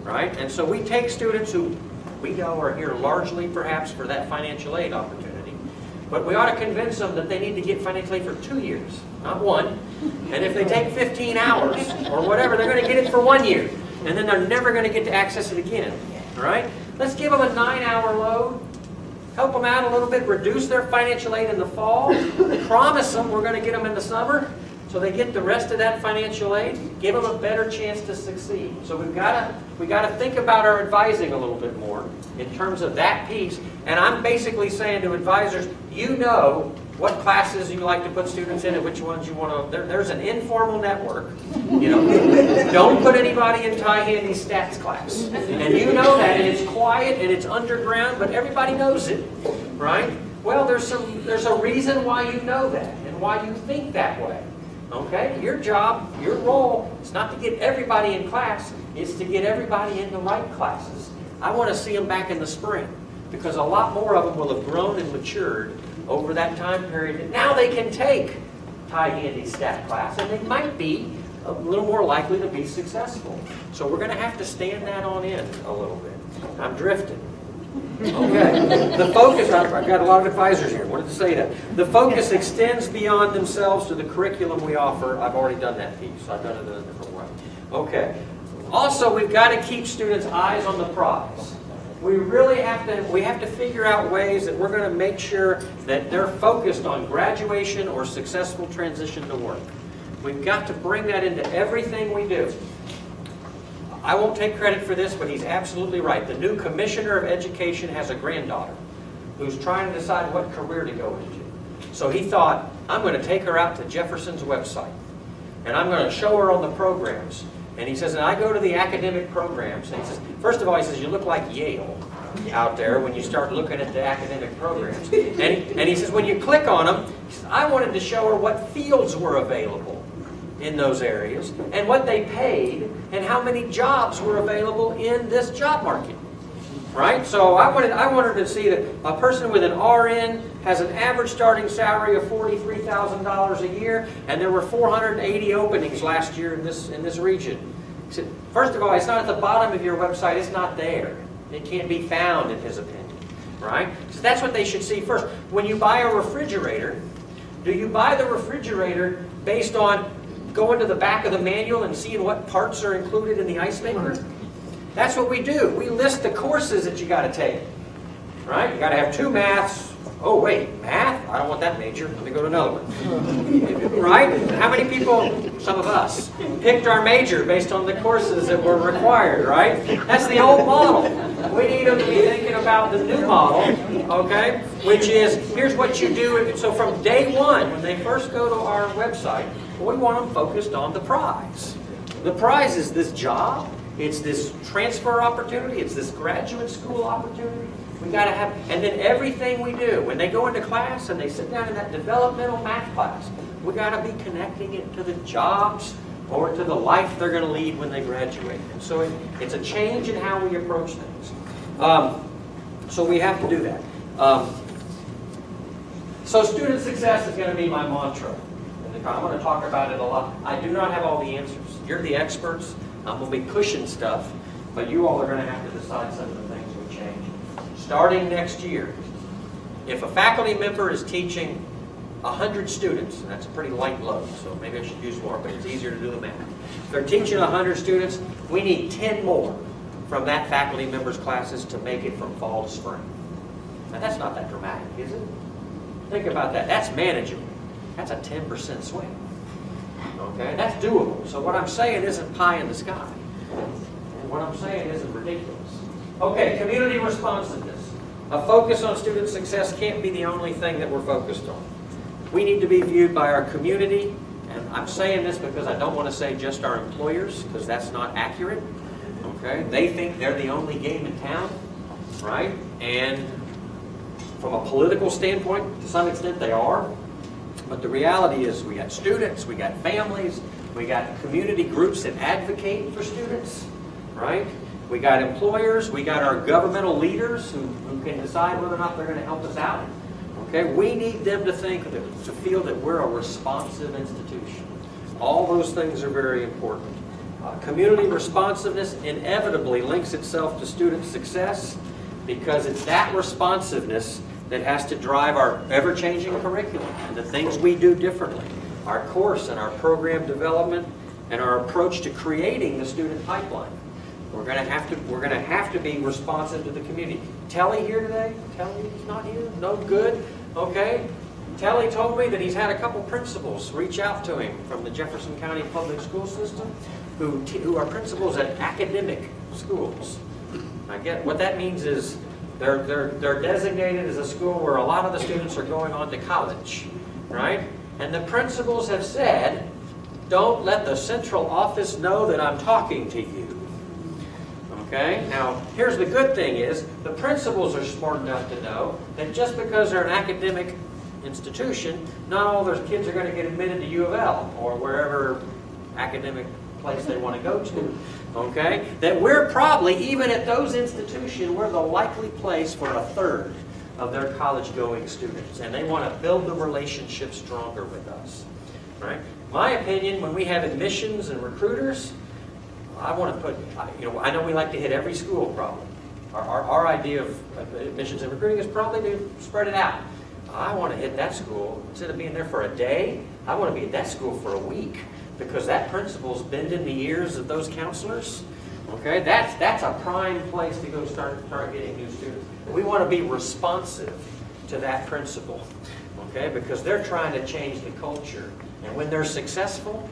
Right? And so we take students who we know are here largely perhaps for that financial aid opportunity, but we ought to convince them that they need to get financial aid for 2 years, not 1. And if they take 15 hours or whatever, they're going to get it for 1 year. And then they're never going to get to access it again. Right? Let's give them a 9-hour load, help them out a little bit, reduce their financial aid in the fall, promise them we're going to get them in the summer, so they get the rest of that financial aid, give them a better chance to succeed. So we got to think about our advising a little bit more in terms of that piece. And I'm basically saying to advisors, you know what classes you like to put students in and which ones you want to. There's an informal network. You know, don't put anybody in Ty Handy's stats class. And you know that, and it's quiet and it's underground, but everybody knows it, right? Well, there's a reason why you know that and why you think that way. Okay? Your job, your role, is not to get everybody in class. It's to get everybody in the right classes. I want to see them back in the spring. because a lot more of them will have grown and matured over that time period. And now they can take Ty Handy's stat class, and they might be a little more likely to be successful. So we're going to have to stand that on in a little bit. I'm drifting. Okay. The focus, I've got a lot of advisors here. I wanted to say that. The focus extends beyond themselves to the curriculum we offer. I've already done that piece. I've done it in a different way. Okay. Also, we've got to keep students' eyes on the prize. We really have to figure out ways that we're going to make sure that they're focused on graduation or successful transition to work. We've got to bring that into everything we do. I won't take credit for this, but he's absolutely right. The new Commissioner of Education has a granddaughter who's trying to decide what career to go into. So he thought, I'm going to take her out to Jefferson's website, and I'm going to show her on the programs. And he says, and I go to the academic programs. And he says, first of all, he says, you look like Yale out there when you start looking at the academic programs. And he says, when you click on them, he says, I wanted to show her what fields were available in those areas, and what they paid, and how many jobs were available in this job market. Right? So I wanted to see that a person with an RN has an average starting salary of $43,000 a year, and there were 480 openings last year in this region. He said, first of all, it's not at the bottom of your website. It's not there. It can't be found, in his opinion. Right? So that's what they should see first. When you buy a refrigerator, do you buy the refrigerator based on going to the back of the manual and seeing what parts are included in the ice maker? That's what we do. We list the courses that you got to take. Right? You got to have 2 maths. Oh, wait, math? I don't want that major. Let me go to another one. Right? How many people, some of us, picked our major based on the courses that were required, right? That's the old model. We need them to be thinking about the new model, okay? Which is, here's what you do. So from day one, when they first go to our website, we want them focused on the prize. The prize is this job. It's this transfer opportunity. It's this graduate school opportunity. We got to have, and then everything we do, when they go into class and they sit down in that developmental math class, we got to be connecting it to the jobs or to the life they're going to lead when they graduate. And so it's a change in how we approach things. So we have to do that. So student success is going to be my mantra. I'm going to talk about it a lot. I do not have all the answers. You're the experts. I'm going to be pushing stuff, but you all are going to have to decide some of the things we change. Starting next year, if a faculty member is teaching 100 students, and that's a pretty light load, so maybe I should use more, but it's easier to do the math. If they're teaching 100 students, we need 10 more from that faculty member's classes to make it from fall to spring. Now, that's not that dramatic, is it? Think about that. That's manageable. That's a 10% swing. Okay, that's doable. So what I'm saying isn't pie in the sky. And what I'm saying isn't ridiculous. Okay, community responsiveness. A focus on student success can't be the only thing that we're focused on. We need to be viewed by our community, and I'm saying this because I don't want to say just our employers, because that's not accurate. Okay, they think they're the only game in town, right? And from a political standpoint, to some extent they are. But the reality is we got students, we got families, we got community groups that advocate for students, right? We got employers, we got our governmental leaders who can decide whether or not they're going to help us out. Okay, we need them to to feel that we're a responsive institution. All those things are very important. Community responsiveness inevitably links itself to student success because it's that responsiveness that has to drive our ever-changing curriculum and the things we do differently. Our course and our program development and our approach to creating the student pipeline. We're going to have to be responsive to the community. Telly here today? Telly's not here? No good? Okay. Telly told me that he's had a couple principals reach out to him from the Jefferson County Public School System who are principals at academic schools. I get what that means is they're designated as a school where a lot of the students are going on to college, right? And the principals have said, don't let the central office know that I'm talking to you. Okay? Now, here's the good thing is, the principals are smart enough to know that just because they're an academic institution, not all those kids are going to get admitted to U of L or wherever academic place they want to go to. okay? That we're probably, even at those institutions, we're the likely place for a third of their college-going students. And they want to build the relationship stronger with us, right? My opinion, when we have admissions and recruiters, I want to put, I know we like to hit every school probably. Our idea of admissions and recruiting is probably to spread it out. I want to hit that school, instead of being there for a day, I want to be at that school for a week, because that principal's bending the ears of those counselors. Okay, that's a prime place to go start getting new students. We want to be responsive to that principal, okay, because they're trying to change the culture. And when they're successful,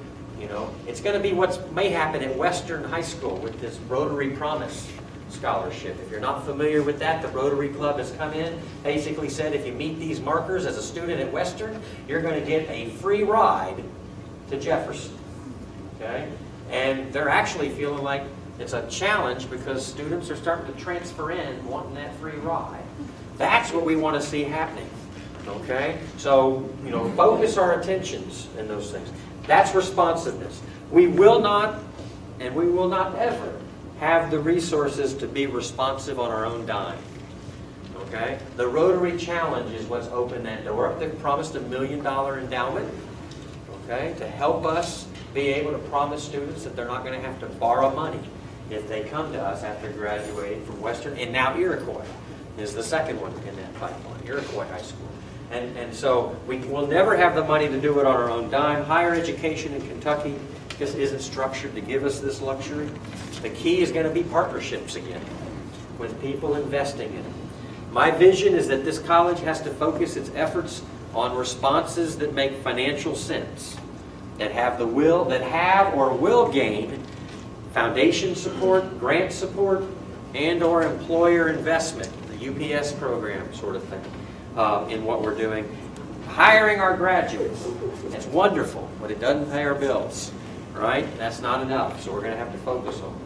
it's going to be what may happen at Western High School with this Rotary Promise Scholarship. If you're not familiar with that, the Rotary Club has come in, basically said if you meet these markers as a student at Western, you're going to get a free ride to Jefferson. Okay? And they're actually feeling like it's a challenge because students are starting to transfer in wanting that free ride. That's what we want to see happening. Okay? So, focus our attentions in those things. That's responsiveness. We will not, and we will not ever, have the resources to be responsive on our own dime. Okay? The Rotary Challenge is what's opened that door. They've promised $1 million endowment, okay, to help us be able to promise students that they're not going to have to borrow money if they come to us after graduating from Western. And now Iroquois is the second one in that pipeline, Iroquois High School. And so we will never have the money to do it on our own dime. Higher education in Kentucky just isn't structured to give us this luxury. The key is going to be partnerships again with people investing in it. My vision is that this college has to focus its efforts on responses that make financial sense, that have the will, that have or will gain foundation support, grant support, and or employer investment, the UPS program sort of thing, in what we're doing. Hiring our graduates, it's wonderful, but it doesn't pay our bills, right? That's not enough, so we're going to have to focus on that.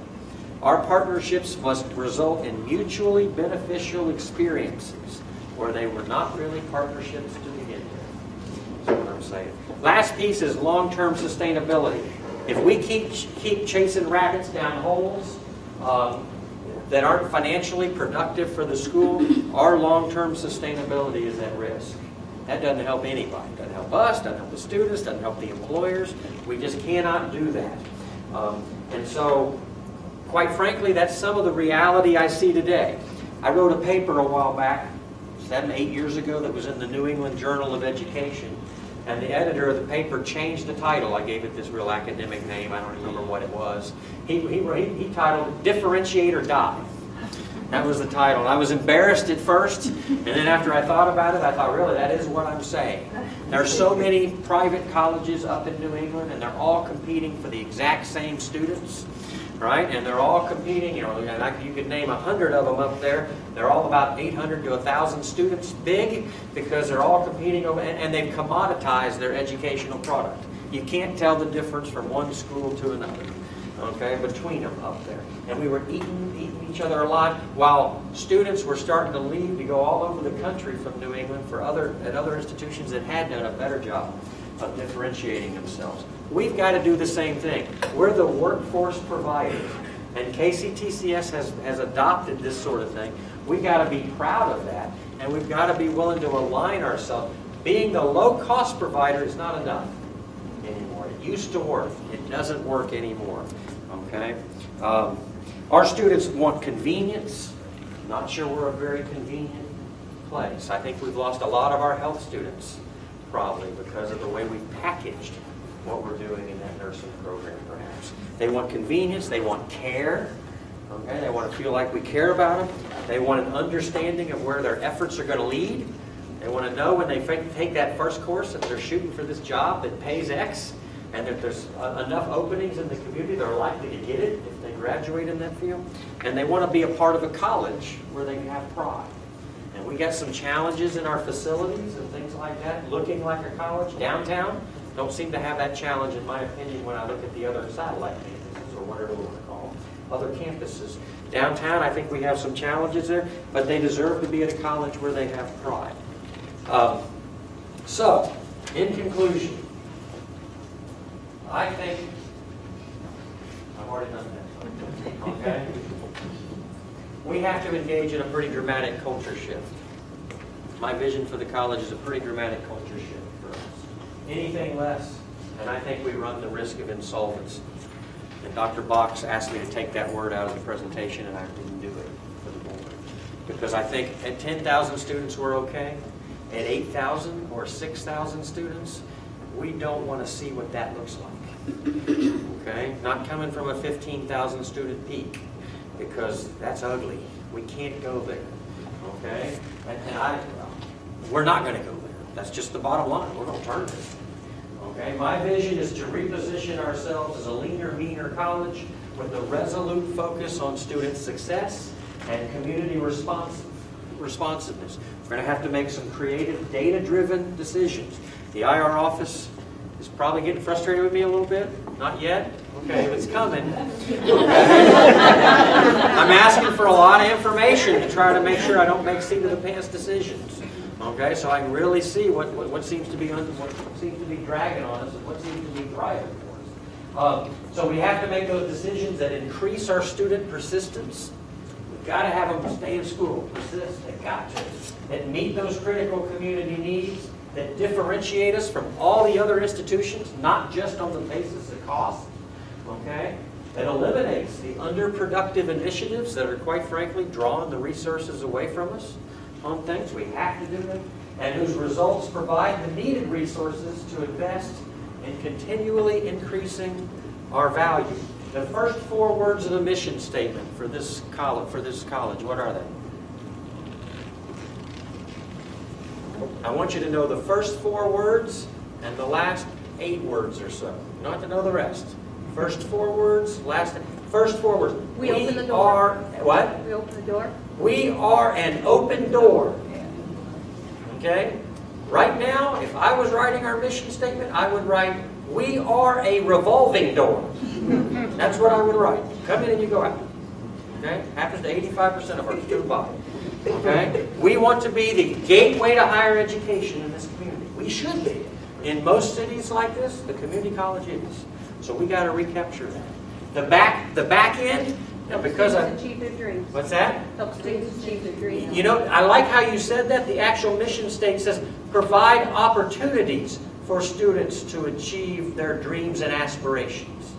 Our partnerships must result in mutually beneficial experiences where they were not really partnerships to begin with. That's what I'm saying. Last piece is long-term sustainability. If we keep chasing rabbits down holes that aren't financially productive for the school, our long-term sustainability is at risk. That doesn't help anybody. Doesn't help us, doesn't help the students, doesn't help the employers. We just cannot do that. And so, quite frankly, that's some of the reality I see today. I wrote a paper a while back, 7, 8 years ago, that was in the New England Journal of Education. And the editor of the paper changed the title. I gave it this real academic name. I don't remember what it was. He titled it Differentiate or Die. That was the title. And I was embarrassed at first. And then after I thought about it, I thought, really, that is what I'm saying. There are so many private colleges up in New England, and they're all competing for the exact same students. Right? And they're all competing, you could name 100 of them up there. They're all about 800 to 1,000 students big because they're all competing over, and they've commoditized their educational product. You can't tell the difference from one school to another, okay, between them up there. And we were eating each other alive while students were starting to leave to go all over the country from New England at other institutions that had done a better job of differentiating themselves. We've got to do the same thing. We're the workforce provider, and KCTCS has adopted this sort of thing. We've got to be proud of that, and we've got to be willing to align ourselves. Being the low-cost provider is not enough anymore. It used to work. It doesn't work anymore, okay? Our students want convenience. Not sure we're a very convenient place. I think we've lost a lot of our health students, probably because of the way we've packaged what we're doing in that nursing program, perhaps. They want convenience. They want care. Okay? They want to feel like we care about them. They want an understanding of where their efforts are going to lead. They want to know when they take that first course that they're shooting for this job that pays X, and that there's enough openings in the community they're likely to get it if they graduate in that field. And they want to be a part of a college where they can have pride. And we got some challenges in our facilities and things like that, looking like a college. Downtown don't seem to have that challenge, in my opinion, when I look at the other satellite campuses, or whatever we want to call them, other campuses. Downtown, I think we have some challenges there, but they deserve to be at a college where they have pride. So, in conclusion, I think, I've already done that. Okay? We have to engage in a pretty dramatic culture shift. My vision for the college is a pretty dramatic culture shift for us. Anything less, and I think we run the risk of insolvency. And Dr. Box asked me to take that word out of the presentation, and I didn't do it for the board. Because I think at 10,000 students, we're okay. At 8,000 or 6,000 students, we don't want to see what that looks like. Okay? Not coming from a 15,000 student peak, because that's ugly. We can't go there. Okay? We're not going to go there. That's just the bottom line. We're going to turn this. Okay? My vision is to reposition ourselves as a leaner, meaner college with a resolute focus on student success and community responsiveness. We're going to have to make some creative, data-driven decisions. The IR office is probably getting frustrated with me a little bit. Not yet? Okay, it's coming. Okay. I'm asking for a lot of information to try to make sure I don't make seat-of-the-pants decisions. Okay, so I can really see what seems to be dragging on us and what seems to be driving for us. So we have to make those decisions that increase our student persistence. We've got to have them stay in school, persist, they've got to. That meet those critical community needs, that differentiate us from all the other institutions, not just on the basis of cost. Okay? That eliminates the underproductive initiatives that are, quite frankly, drawing the resources away from us on things. We have to do them, and whose results provide the needed resources to invest in continually increasing our value. The first 4 words of the mission statement for this college, what are they? I want you to know the first 4 words and the last 8 words or so. You don't have to know the rest. First 4 words, first 4 words. We open the door. What? We open the door. We are an open door. Okay? Right now, if I was writing our mission statement, I would write, we are a revolving door. That's what I would write. Come in and you go out. Okay? Happens to 85% of our student body. Okay? We want to be the gateway to higher education in this community. We should be. In most cities like this, the community college is. So we got to recapture that. The back end, because I... Achieve their dreams. What's that? Help students achieve their dreams. You know, I like how you said that. The actual mission statement says, provide opportunities for students to achieve their dreams and aspirations.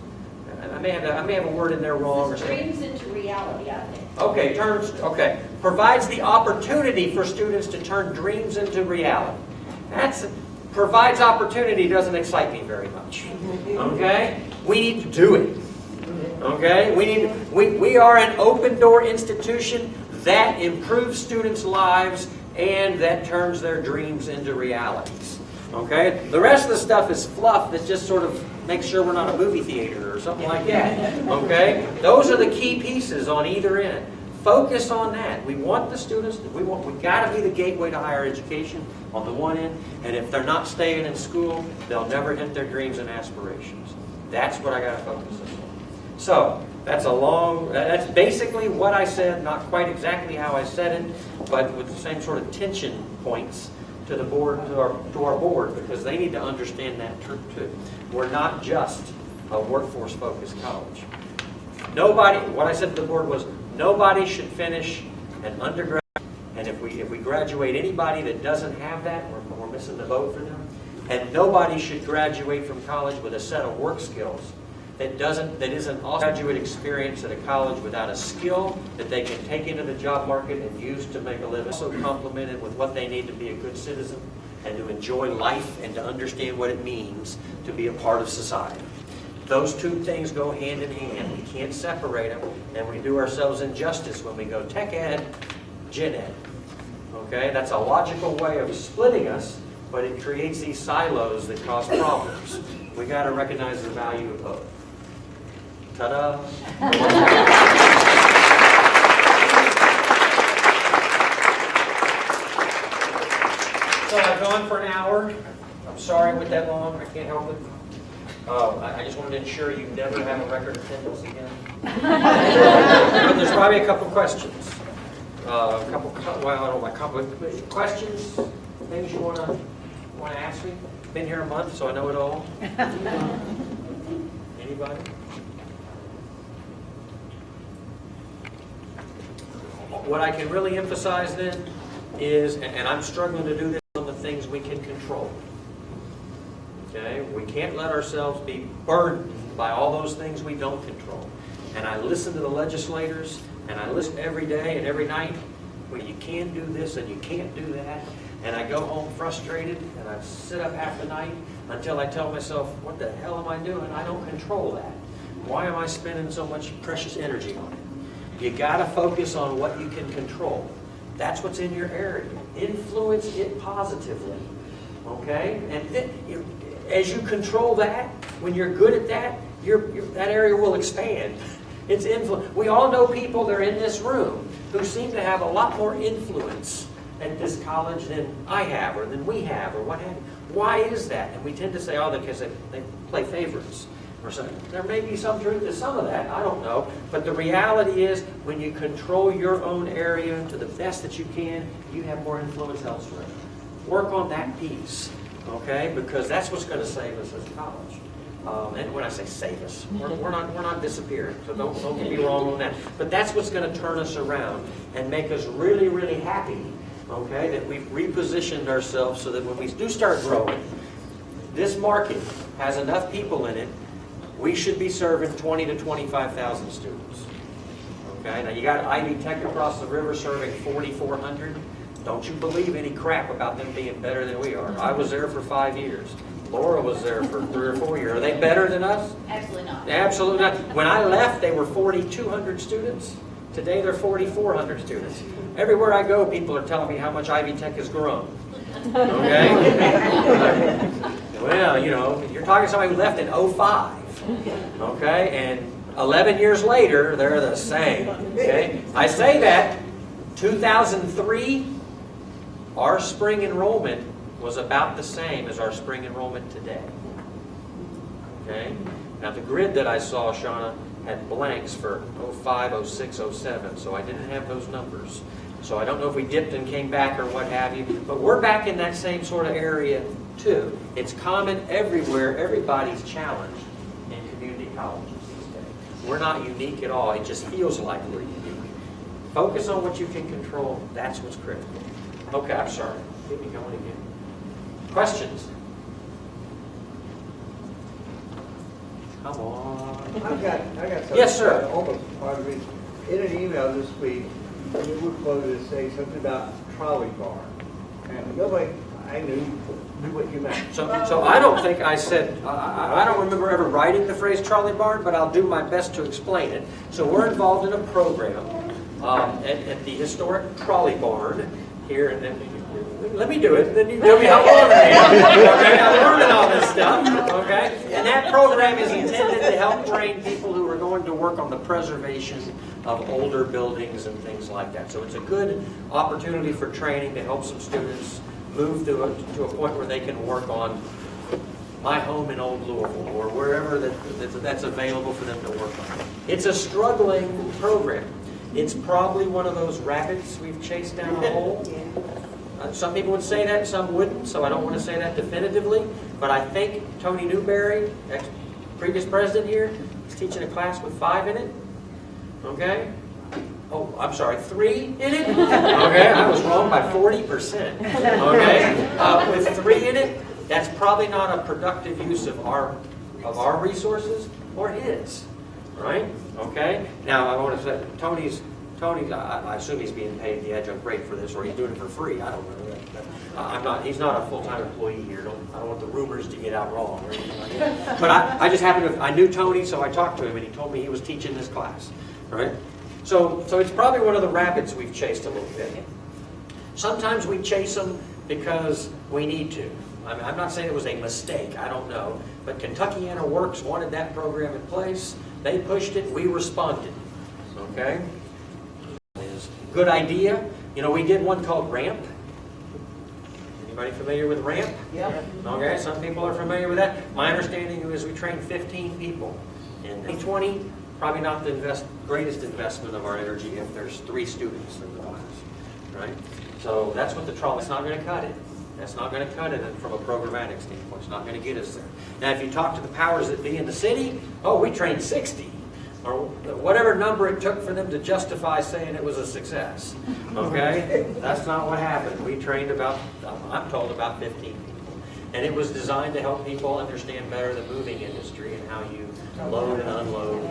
I may have a word in there wrong or something. Dreams into reality, I think. Okay, provides the opportunity for students to turn dreams into reality. Provides opportunity doesn't excite me very much. Okay? We need to do it. Okay? We are an open door institution that improves students' lives and that turns their dreams into realities. Okay? The rest of the stuff is fluff that just sort of makes sure we're not a movie theater or something like that. Okay? Those are the key pieces on either end. Focus on that. We want the students, we've got to be the gateway to higher education on the one end, and if they're not staying in school, they'll never hit their dreams and aspirations. That's what I got to focus on. So, that's basically what I said, not quite exactly how I said it, but with the same sort of tension points to the board, to our board, because they need to understand that truth too. We're not just a workforce-focused college. What I said to the board was, nobody should finish an undergrad, and if we graduate anybody that doesn't have that, we're missing the boat for them. And nobody should graduate from college with a set of work skills that isn't also graduate experience at a college without a skill that they can take into the job market and use to make a living. Also complemented with what they need to be a good citizen and to enjoy life and to understand what it means to be a part of society. Those two things go hand in hand. We can't separate them, and we do ourselves injustice when we go tech ed, gen ed. Okay? That's a logical way of splitting us, but it creates these silos that cause problems. We got to recognize the value of both. Ta-da! So I've gone for an hour. I'm sorry with that long. I can't help it. I just wanted to ensure you never have a record attendance again. But there's probably a couple questions. Questions, things you want to ask me? Been here a month, so I know it all. Anybody? what I can really emphasize then is, and I'm struggling to do this on the things we can control. Okay? We can't let ourselves be burdened by all those things we don't control. And I listen to the legislators, and I listen every day and every night, well, you can do this and you can't do that. And I go home frustrated, and I sit up half the night until I tell myself, what the hell am I doing? I don't control that. Why am I spending so much precious energy on it? You got to focus on what you can control. That's what's in your area. Influence it positively. Okay? And as you control that, when you're good at that, that area will expand. It's influence. We all know people that are in this room who seem to have a lot more influence at this college than I have, or than we have, or what have you. Why is that? And we tend to say, oh, because they play favorites or something. There may be some truth to some of that, I don't know. But the reality is, when you control your own area to the best that you can, you have more influence elsewhere. Work on that piece, okay? Because that's what's going to save us as a college. And when I say save us, we're not disappearing, so don't get me wrong on that. But that's what's going to turn us around and make us really, really happy, okay, that we've repositioned ourselves so that when we do start growing, this market has enough people in it, we should be serving 20 to 25,000 students. Okay, now you got Ivy Tech across the river serving 4,400. Don't you believe any crap about them being better than we are. I was there for 5 years. Laura was there for 3 or 4 years. Are they better than us? Absolutely not. Absolutely not. When I left, they were 4,200 students. Today, they're 4,400 students. Everywhere I go, people are telling me how much Ivy Tech has grown. Okay? Well, you know, you're talking to somebody who left in 05. Okay? And 11 years later, they're the same. Okay? I say that 2003, our spring enrollment was about the same as our spring enrollment today. Okay? Now the grid that I saw, Shauna, had blanks for 05, 06, 07, so I didn't have those numbers. So I don't know if we dipped and came back or what have you, but we're back in that same sort of area too. It's common everywhere. Everybody's challenged in community colleges these days. We're not unique at all. It just feels like we're unique. Focus on what you can control. That's what's critical. Okay, I'm sorry. Keep me going again. Questions? Come on. I've got something. Yes, sir. Almost part of it. In an email this week, we were quoted to say something about trolley bar. And nobody I knew what you meant. So I don't think I said, I don't remember ever writing the phrase trolley barn, but I'll do my best to explain it. So we're involved in a program at the historic trolley barn here in let me do it, then you tell me how long I am. Okay, I'm learning all this stuff. Okay, and that program is intended to help train people who are going to work on the preservation of older buildings and things like that. So it's a good opportunity for training to help some students move to a point where they can work on my home in Old Louisville or wherever that's available for them to work on. It's a struggling program. It's probably one of those rabbits we've chased down a hole. Some people would say that, some wouldn't, so I don't want to say that definitively. But I think Tony Newberry, previous president here, is teaching a class with 5 in it. Okay? Oh, I'm sorry, 3 in it? Okay, I was wrong by 40%. Okay? With 3 in it, that's probably not a productive use of our resources or his. Right? Okay? Now, I want to say, Tony's, I assume he's being paid the adjunct rate for this, or he's doing it for free. I don't know that. He's not a full-time employee here. I don't want the rumors to get out wrong or anything like that. But I just happened to, I knew Tony, so I talked to him, and he told me he was teaching this class. Right? So it's probably one of the rabbits we've chased a little bit. Sometimes we chase them because we need to. I'm not saying it was a mistake. I don't know. But Kentuckiana Works wanted that program in place. They pushed it. We responded. Okay? Good idea. You know, we did one called RAMP. Anybody familiar with RAMP? Yeah. Okay, some people are familiar with that. My understanding is we trained 15 people. In 2020, probably not the greatest investment of our energy if there's 3 students in the class. Right? So that's what the trolley, it's not going to cut it. That's not going to cut it from a programmatic standpoint. It's not going to get us there. Now, if you talk to the powers that be in the city, oh, we trained 60. or whatever number it took for them to justify saying it was a success. Okay? That's not what happened. We trained about, I'm told, about 15 people. And it was designed to help people understand better the moving industry and how you load and unload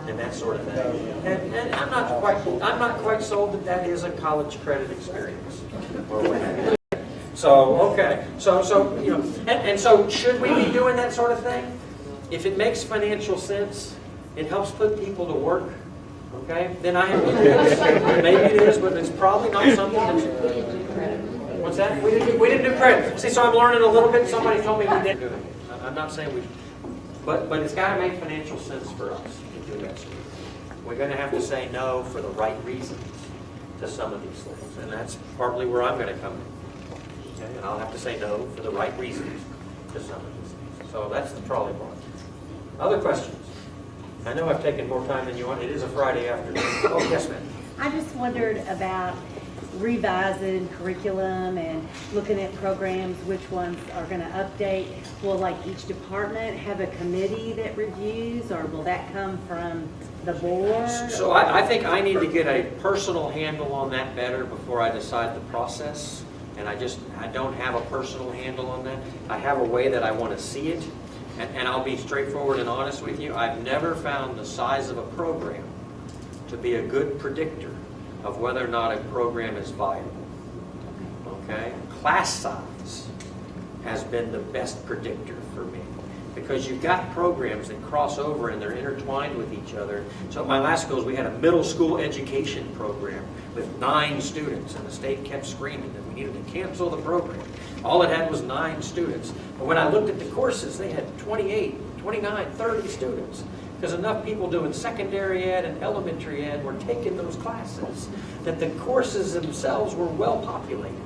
and that sort of thing. And I'm not quite sold that that is a college credit experience. Or what have you. So, okay. So you know, and so should we be doing that sort of thing? If it makes financial sense, it helps put people to work, okay? Then I have, maybe it is, but it's probably not something that's, what's that? We didn't do credit. See, so I'm learning a little bit. Somebody told me we didn't do it. I'm not saying we, but it's got to make financial sense for us to do that. We're going to have to say no for the right reasons to some of these things, and that's partly where I'm going to come in. Okay? And I'll have to say no for the right reasons to some of these things. So that's the trolley bar. Other questions? I know I've taken more time than you want. It is a Friday afternoon. Oh, yes, ma'am. I just wondered about revising curriculum and looking at programs, which ones are going to update. Will like each department have a committee that reviews, or will that come from the board? So I think I need to get a personal handle on that better before I decide the process. And I don't have a personal handle on that. I have a way that I want to see it. And I'll be straightforward and honest with you. I've never found the size of a program to be a good predictor of whether or not a program is viable. Okay? Class size has been the best predictor for me, because you've got programs that cross over and they're intertwined with each other. So at my last schools, we had a middle school education program with 9 students, and the state kept screaming that we needed to cancel the program. All it had was 9 students. But when I looked at the courses, they had 28, 29, 30 students, because enough people doing secondary ed and elementary ed were taking those classes that the courses themselves were well populated.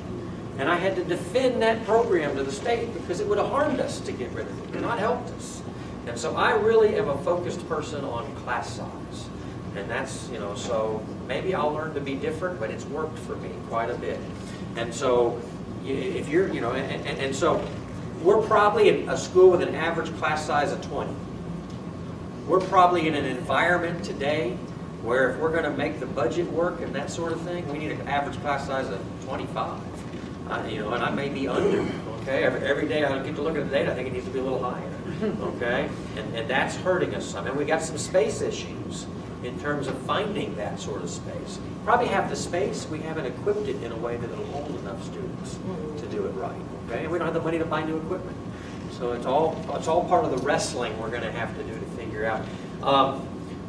And I had to defend that program to the state because it would have harmed us to get rid of it, not helped us. And so I really am a focused person on class size. And that's, you know, so maybe I'll learn to be different, but it's worked for me quite a bit. And so if you're, you know, and so we're probably in a school with an average class size of 20. We're probably in an environment today where if we're going to make the budget work and that sort of thing, we need an average class size of 25. You know, and I may be under. Okay, every day I get to look at the data, I think it needs to be a little higher. Okay, and that's hurting us some. And we got some space issues in terms of finding that sort of space. Probably have the space, we haven't equipped it in a way that it'll hold enough students to do it right. Okay, and we don't have the money to buy new equipment. So it's all part of the wrestling we're going to have to do to figure out.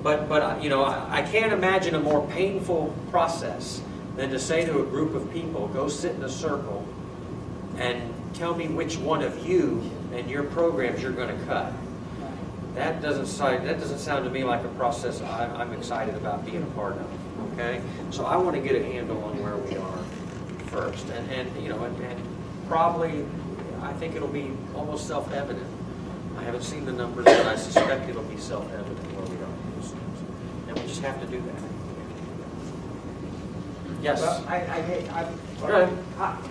But you know, I can't imagine a more painful process than to say to a group of people, go sit in a circle and tell me which one of you and your programs you're going to cut. That doesn't sound to me like a process I'm excited about being a part of. Okay, so I want to get a handle on where we are first, and you know, and probably I think it'll be almost self-evident. I haven't seen the numbers, but I suspect it'll be self-evident where we are, and we just have to do that. Yes. Well, Go ahead.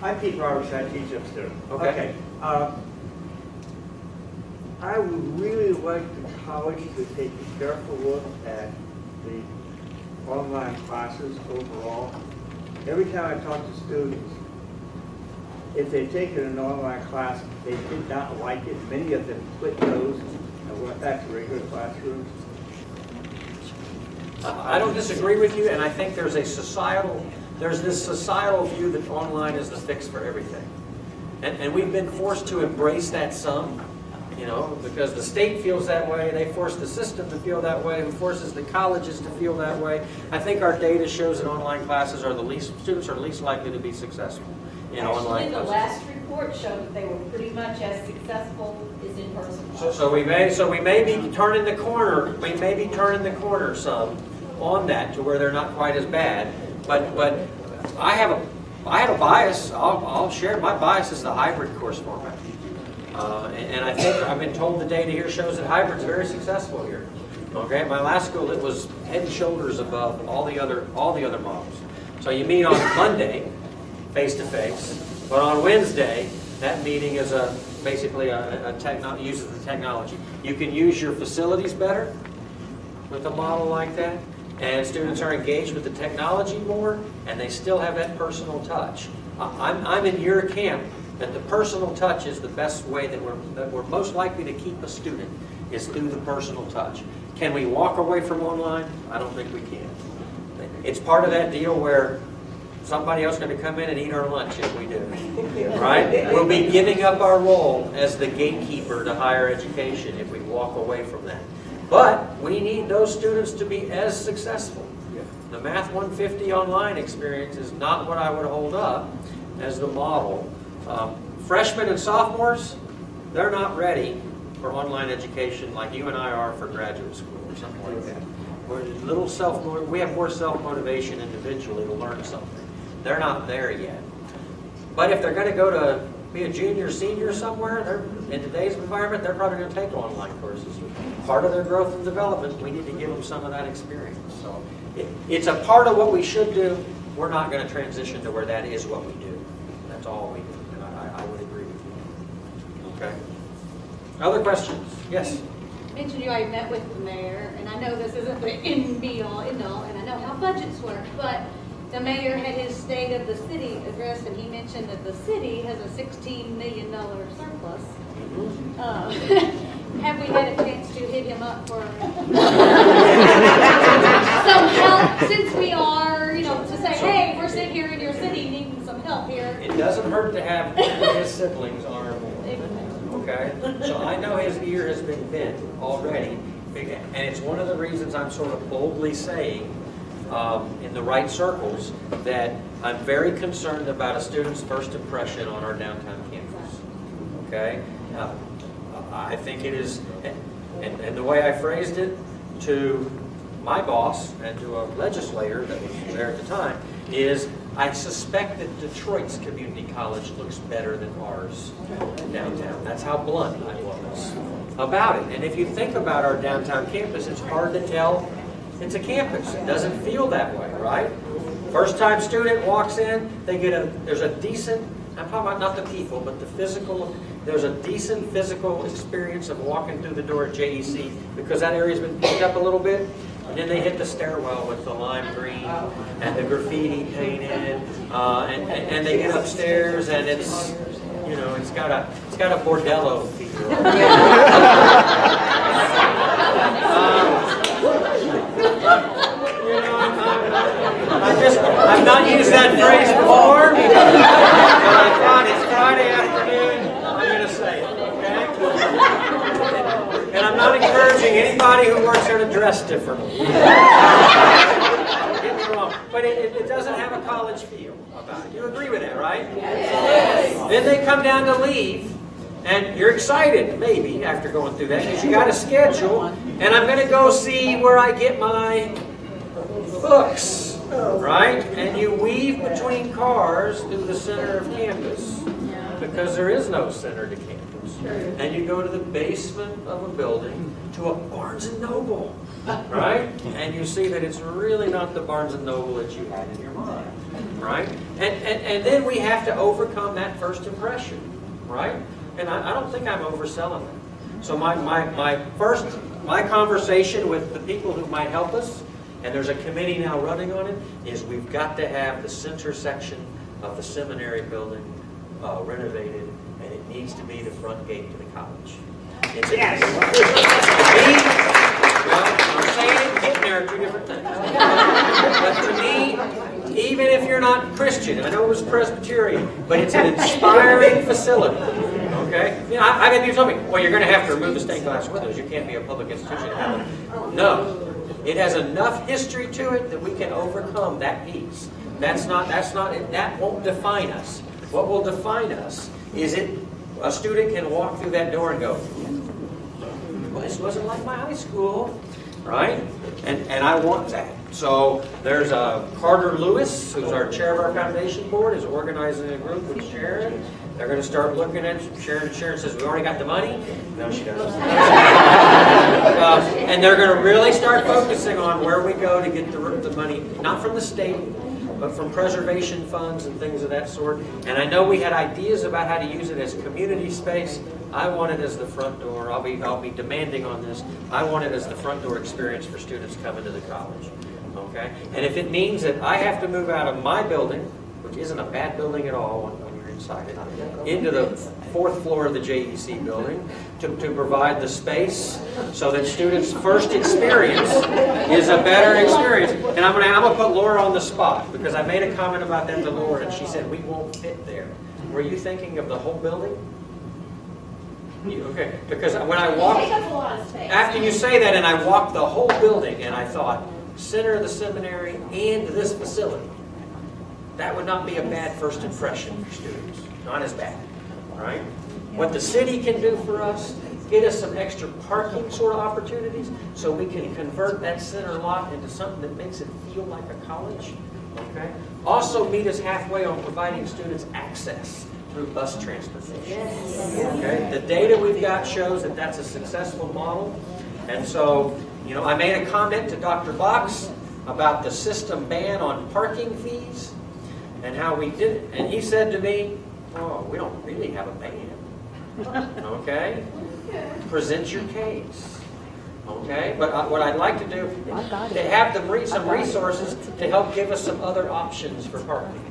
I'm Pete Roberts, I teach upstairs. Okay. I would really like the college to take a careful look at the online classes overall. Every time I talk to students, if they've taken an online class, they did not like it. Many of them quit those and went back to regular classrooms. I don't disagree with you, and I think there's this societal view that online is the fix for everything. And we've been forced to embrace that some, you know, because the state feels that way, they force the system to feel that way, who forces the colleges to feel that way. I think our data shows that online classes are students are least likely to be successful in online classes. The last report showed that they were pretty much as successful as in-person classes. So we may be turning the corner. We may be turning the corner some on that to where they're not quite as bad. But I have a bias. I'll share my bias is the hybrid course format. And I think I've been told the data here shows that hybrid's very successful here. Okay, at my last school it was head and shoulders above all the other models. So you meet on Monday, face to face, but on Wednesday that meeting is basically uses the technology. You can use your facilities better. with a model like that, and students are engaged with the technology more, and they still have that personal touch. I'm in your camp that the personal touch is the best way that we're most likely to keep a student, is through the personal touch. Can we walk away from online? I don't think we can. It's part of that deal where somebody else is going to come in and eat our lunch if we do, right? We'll be giving up our role as the gatekeeper to higher education if we walk away from that. But we need those students to be as successful. The Math 150 online experience is not what I would hold up as the model. Freshmen and sophomores, they're not ready for online education like you and I are for graduate school or something like that. We have more self-motivation individually to learn something. They're not there yet. But if they're going to go to be a junior, senior somewhere, in today's environment, they're probably going to take online courses. Part of their growth and development, we need to give them some of that experience. So it's a part of what we should do. We're not going to transition to where that is what we do. That's all we do. And I would agree with you. Okay. Other questions? Yes? I mentioned I met with the mayor, and I know this isn't the end be all, end all, and I know how budgets work, but the mayor had his State of the City address, and he mentioned that the city has a $16 million surplus. Have we had a chance to hit him up for some help, since we are, to say, hey, we're sitting here in your city needing some help here? It doesn't hurt to have his siblings on our board. Okay? So I know his ear has been bent already, and it's one of the reasons I'm sort of boldly saying in the right circles that I'm very concerned about a student's first impression on our downtown campus. Okay? I think it is, and the way I phrased it to my boss and to a legislator that was there at the time is, I suspect that Detroit's community college looks better than ours downtown. That's how blunt I was about it. And if you think about our downtown campus, it's hard to tell it's a campus. It doesn't feel that way, right? First time student walks in, there's a decent, I'm talking about not the people, but the physical, there's a decent physical experience of walking through the door at JEC because that area's been picked up a little bit. And then they hit the stairwell with the lime green and the graffiti painted, and they get upstairs and it's, it's got a bordello feel. I've not used that phrase before, but I thought it's Friday afternoon, I'm going to say it, okay? And I'm not encouraging anybody who works here to dress differently. Don't get me wrong, but it doesn't have a college feel about it. You agree with that, right? Yes. Then they come down to leave, and you're excited, maybe, after going through that, because you got a schedule, and I'm going to go see where I get my books, right? And you weave between cars through the center of campus, because there is no center to campus. And you go to the basement of a building to a Barnes & Noble, right? And you see that it's really not the Barnes & Noble that you had in your mind, right? And then we have to overcome that first impression, right? And I don't think I'm overselling that. So my conversation with the people who might help us, and there's a committee now running on it, is we've got to have the center section of the seminary building renovated, and it needs to be the front gate to the college. It's yes. I'm saying it, getting there are two different things. But to me, even if you're not Christian, I know it was Presbyterian, but it's an inspiring facility. Okay? I've had people tell me, well, you're going to have to remove the stained glass windows. You can't be a public institution. No. It has enough history to it that we can overcome that piece. That won't define us. What will define us is a student can walk through that door and go, well, this wasn't like my high school, right? And I want that. So there's Carter Lewis, who's our chair of our foundation board, is organizing a group with Sharon. They're going to start looking at Sharon. Sharon says, we already got the money. No, she doesn't. And they're going to really start focusing on where we go to get the money, not from the state, but from preservation funds and things of that sort. And I know we had ideas about how to use it as community space. I want it as the front door. I'll be demanding on this. I want it as the front door experience for students coming to the college. Okay? And if it means that I have to move out of my building, which isn't a bad building at all when you're inside it, into the 4th floor of the JEC building to provide the space so that students' first experience is a better experience. And I'm gonna put Laura on the spot because I made a comment about that to Laura and she said we won't fit there. Were you thinking of the whole building? Okay, because when I walked, Take up a lot of space. after you say that and I walked the whole building and I thought, center of the seminary and this facility, that would not be a bad first impression for students. Not as bad, right? What the city can do for us, get us some extra parking sort of opportunities so we can convert that center lot into something that makes it feel like a college, okay? Also meet us halfway on providing students access through bus transportation, okay? The data we've got shows that that's a successful model, and so, you know, I made a comment to Dr. Box about the system ban on parking fees and how we did it. And he said to me, oh, we don't really have a ban. Okay? Present your case. Okay? But what I'd like to do is to have some resources to help give us some other options for parking.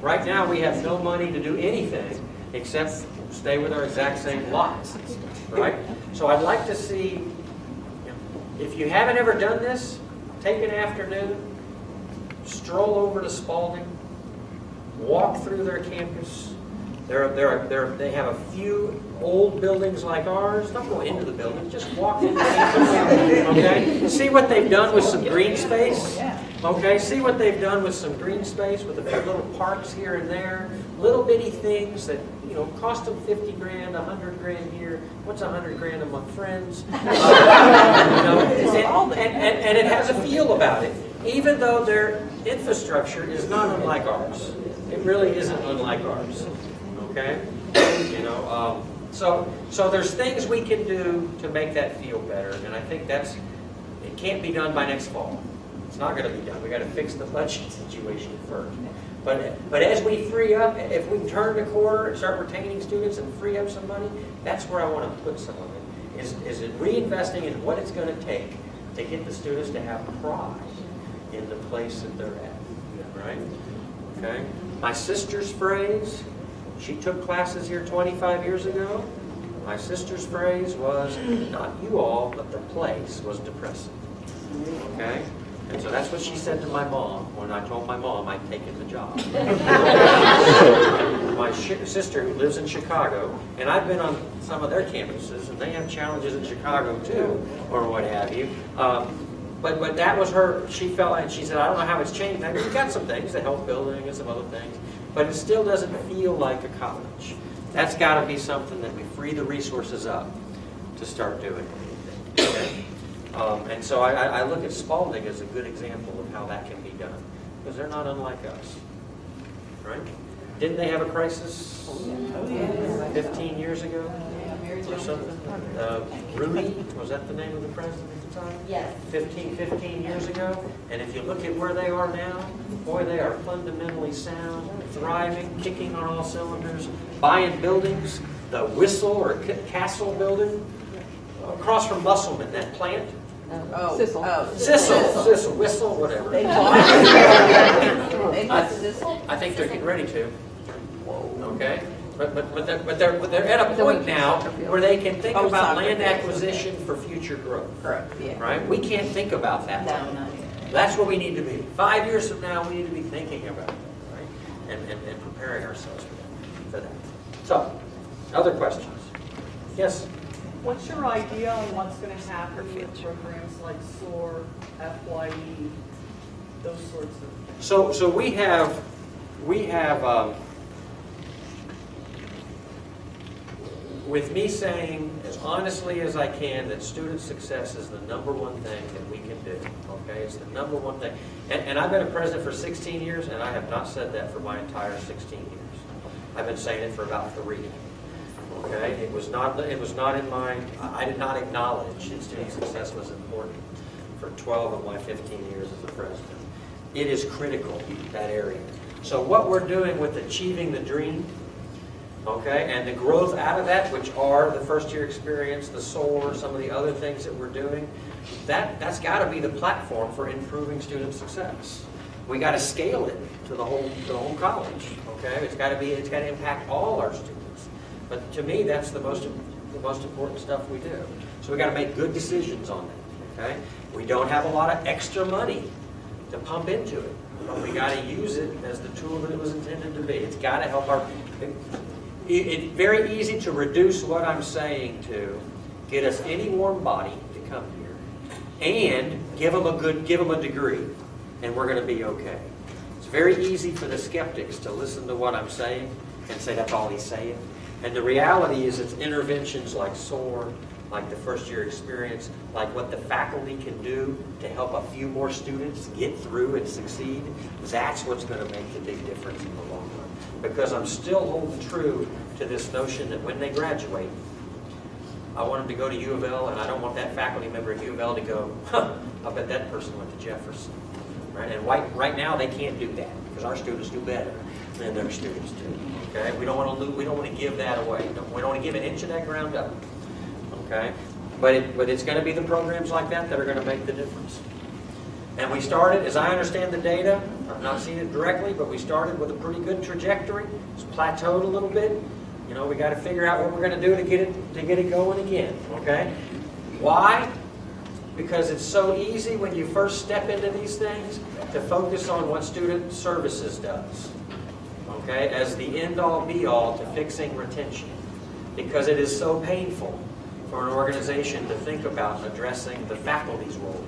Right now we have no money to do anything except stay with our exact same lots. Right? So I'd like to see, if you haven't ever done this, take an afternoon, stroll over to Spalding, walk through their campus. They have a few old buildings like ours. Don't go into the building, just walk into the campus. Okay? See what they've done with some green space. Okay? See what they've done with some green space with a few little parks here and there. Little bitty things that, you know, cost them 50 grand, 100 grand here. What's 100 grand among friends? You know, and it has a feel about it, even though their infrastructure is not unlike ours. It really isn't unlike ours. Okay? You know, so there's things we can do to make that feel better, and I think it can't be done by next fall. It's not going to be done. We got to fix the budget situation first. But as we free up, if we turn the corner and start retaining students and free up some money, that's where I want to put some of it. Is it reinvesting in what it's going to take to get the students to have pride in the place that they're at, right? Okay. My sister's phrase, she took classes here 25 years ago. My sister's phrase was, not you all, but the place was depressing. Okay? And so that's what she said to my mom when I told my mom I'd taken the job. My sister, who lives in Chicago, and I've been on some of their campuses, and they have challenges in Chicago too, or what have you. But that was her, she felt like, she said, I don't know how it's changed. I mean, we've got some things, the health building and some other things, but it still doesn't feel like a college. That's got to be something that we free the resources up to start doing. Okay? And so I look at Spalding as a good example of how that can be done, because they're not unlike us, right? Didn't they have a crisis 15 years ago or something? Rudy, was that the name of the president at the time? Yes. 15 years ago. And if you look at where they are now, boy, they are fundamentally sound, thriving, kicking on all cylinders, buying buildings, the Whistle or Castle building, across from Musselman, that plant. Sissel. Sissel, Whistle, whatever. They I think they're getting ready to. Okay? But they're at a point now where they can think about land acquisition for future growth. Correct, yeah. Right? We can't think about that. No, not yet. That's what we need to be. 5 years from now, we need to be thinking about it, right? And preparing ourselves for that. So, other questions? Yes? What's your idea on what's going to happen with programs like SOAR, FYE, those sorts of things? So we have with me saying as honestly as I can that student success is the number one thing that we can do. Okay, it's the number one thing. And I've been a president for 16 years, and I have not said that for my entire 16 years. I've been saying it for about 3. Okay, it was not in my. I did not acknowledge that student success was important for 12 of my 15 years as a president. It is critical, that area. So what we're doing with Achieving the Dream, Okay, and the growth out of that, which are the first year experience, the SOAR, some of the other things that we're doing, that's got to be the platform for improving student success. We got to scale it to the whole college. Okay, it's got to impact all our students. But to me, that's the most important stuff we do. So we got to make good decisions on that. Okay, we don't have a lot of extra money to pump into it, but we got to use it as the tool that it was intended to be. It's got to help our. It's very easy to reduce what I'm saying to get us any warm body to come here and give them a degree, and we're going to be okay. It's very easy for the skeptics to listen to what I'm saying and say that's all he's saying. And the reality is it's interventions like SOAR, like the first year experience, like what the faculty can do to help a few more students get through and succeed. That's what's going to make the big difference in the long run. Because I'm still holding true to this notion that when they graduate, I want them to go to U of L, and I don't want that faculty member at U of L to go, huh, I bet that person went to Jefferson. Right? And right now they can't do that because our students do better than their students do. Okay? We don't want to give that away. We don't want to give an inch of that ground up. Okay? But it's going to be the programs like that are going to make the difference. And we started, as I understand the data, I've not seen it directly, but we started with a pretty good trajectory. It's plateaued a little bit. You know, we got to figure out what we're going to do to get it going again. Okay? Why? Because it's so easy when you first step into these things to focus on what student services does. Okay? As the end-all be-all to fixing retention. Because it is so painful for an organization to think about addressing the faculty's role.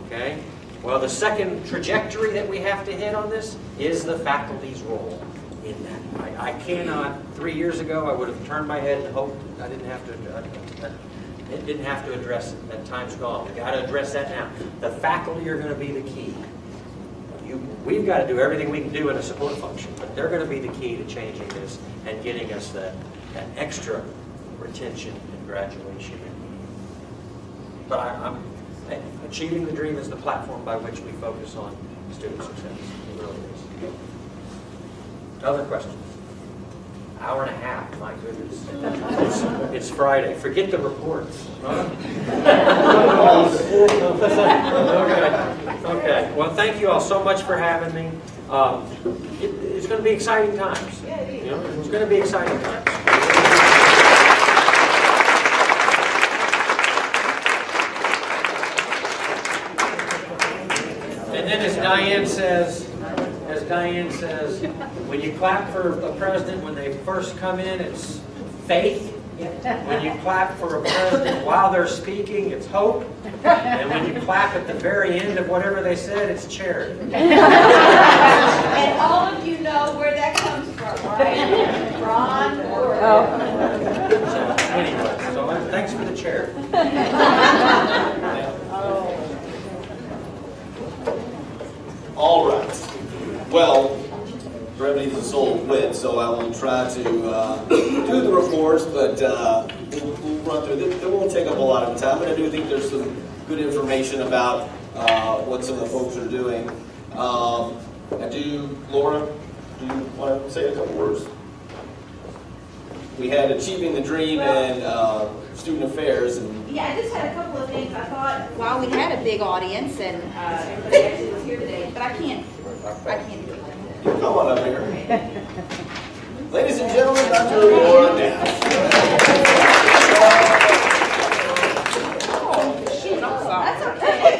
Okay? Well, the second trajectory that we have to hit on this is the faculty's role in that. I cannot, 3 years ago, I would have turned my head and hoped I didn't have to address it. That time's gone. We've got to address that now. The faculty are going to be the key. We've got to do everything we can do in a support function, but they're going to be the key to changing this and getting us that extra retention and graduation. But I'm achieving the dream is the platform by which we focus on student success. It really is. Other questions? Hour and a half, my goodness. It's Friday. Forget the reports. Okay. Well, thank you all so much for having me. It's going to be exciting times. You know, it's going to be exciting times. And then as Diane says, when you clap for a president when they first come in, it's faith. When you clap for a president while they're speaking, it's hope. And when you clap at the very end of whatever they said, it's charity. And all of you know where that comes from, right? Ron or... So anyway, thanks for the chair. All right. Well, brevity is the soul of wit, so I will try to do the reports, but we'll run through it. It won't take up a lot of time, but I do think there's some good information about what some of the folks are doing. Laura, do you want to say a couple words? We had Achieving the Dream and Student Affairs. And yeah, I just had a couple of things. I thought while we had a big audience and everybody actually was here today, but I can't do it. Come on up here. Ladies and gentlemen, Dr. Laura Nash. Oh, shoot, I'm sorry. That's okay.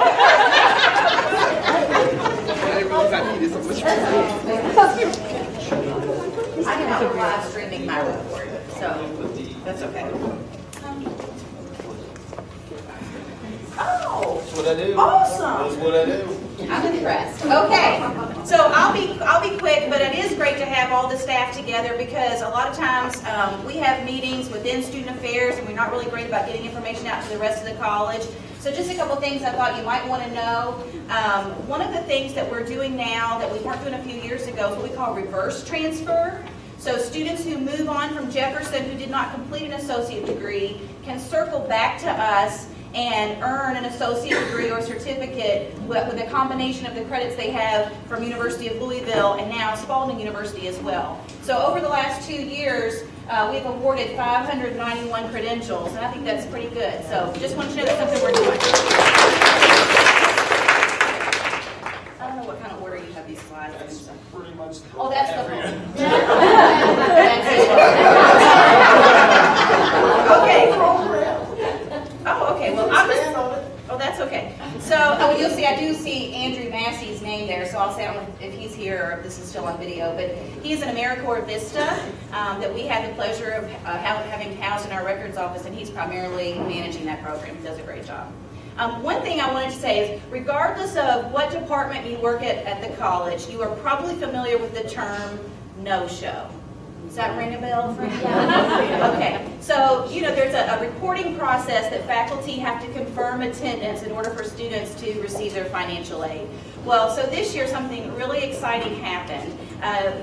I am not live streaming my report, so that's okay. Oh, That's what I do. awesome. That's what I do. I'm impressed. Okay, so I'll be quick, but it is great to have all the staff together because a lot of times we have meetings within student affairs and we're not really great about getting information out to the rest of the college. So just a couple things I thought you might want to know. One of the things that we're doing now that we weren't doing a few years ago is what we call reverse transfer. So students who move on from Jefferson who did not complete an associate degree can circle back to us and earn an associate degree or certificate with a combination of the credits they have from University of Louisville and now Spalding University as well. So over the last 2 years, we've awarded 591 credentials, and I think that's pretty good. So just want to know that's something we're doing. I don't know what kind of order you have these slides in. So. Pretty much. Oh, that's the whole. Okay. Oh, okay. Well, I'm just. Oh, that's okay. So you'll see, I do see Andrew Massey's name there, so I'll say I don't know if he's here or if this is still on video, but he's an AmeriCorps Vista that we had the pleasure of having housed in our records office, and he's primarily managing that program. He does a great job. One thing I wanted to say is, regardless of what department you work at the college, you are probably familiar with the term no-show. Does that ring a bell for you? Okay, so there's a reporting process that faculty have to confirm attendance in order for students to receive their financial aid. Well, so this year something really exciting happened.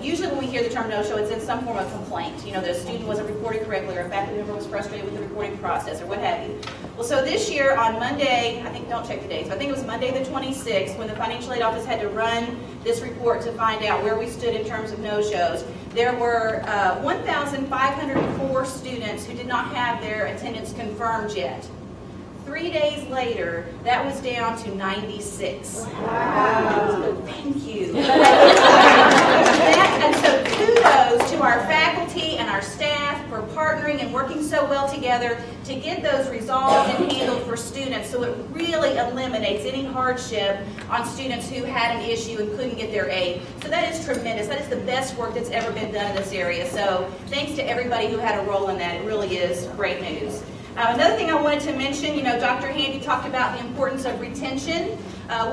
Usually when we hear the term no-show, it's in some form of complaint. The student wasn't reporting correctly, or a faculty member was frustrated with the reporting process, or what have you. Well, so this year on Monday, I think, don't check the dates, but I think it was Monday the 26th, when the financial aid office had to run this report to find out where we stood in terms of no-shows. There were 1,504 students who did not have their attendance confirmed yet. 3 days later, that was down to 96. Wow. Thank you. And so kudos to our faculty and our staff for partnering and working so well together to get those resolved and handled for students, so it really eliminates any hardship on students who had an issue and couldn't get their aid. So that is tremendous. That is the best work that's ever been done in this area. So thanks to everybody who had a role in that. It really is great news. Another thing I wanted to mention, Dr. Handy talked about the importance of retention.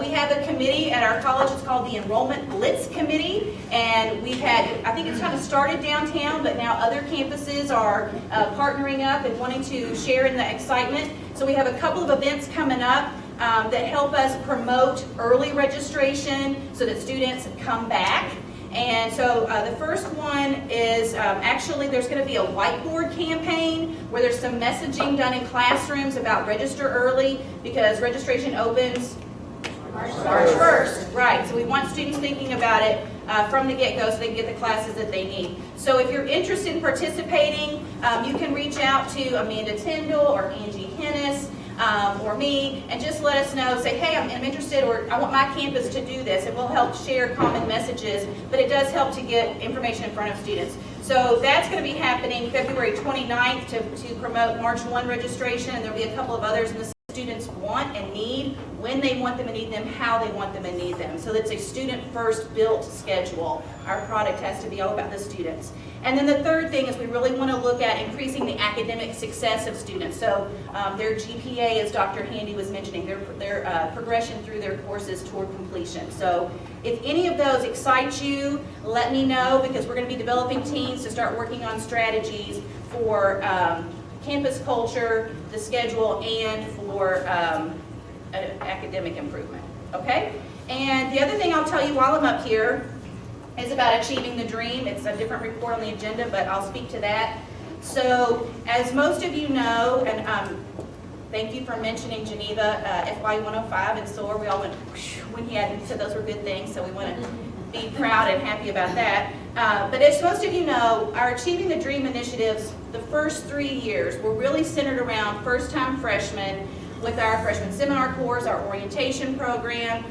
We have a committee at our college, it's called the Enrollment Blitz Committee, and we've had, I think it's kind of started downtown, but now other campuses are partnering up and wanting to share in the excitement. So we have a couple of events coming up that help us promote early registration so that students come back. And so the first one is actually there's going to be a whiteboard campaign where there's some messaging done in classrooms about register early, because registration opens March 1st. Right, so we want students thinking about it from the get-go so they can get the classes that they need. So if you're interested in participating, you can reach out to Amanda Tyndall or Angie Hennis. Or me, and just let us know, say, hey, I'm interested, or I want my campus to do this, and we'll help share common messages, but it does help to get information in front of students. So that's going to be happening February 29th to promote March 1 registration, and there'll be a couple of others, and the students want and need, when they want them and need them, how they want them and need them. So that's a student-first built schedule. Our product has to be all about the students. And then the third thing is we really want to look at increasing the academic success of students. So their GPA, as Dr. Handy was mentioning, their progression through their courses toward completion. So if any of those excite you, let me know, because we're going to be developing teams to start working on strategies for campus culture, the schedule, and for academic improvement. Okay? And the other thing I'll tell you while I'm up here is about Achieving the Dream. It's a different report on the agenda, but I'll speak to that. So, as most of you know, and thank you for mentioning Geneva FY 105 and SOAR. We all went when he said those were good things, so we want to be proud and happy about that. But as most of you know, our Achieving the Dream initiatives, the first 3 years, were really centered around first-time freshmen with our freshman seminar course, our orientation program.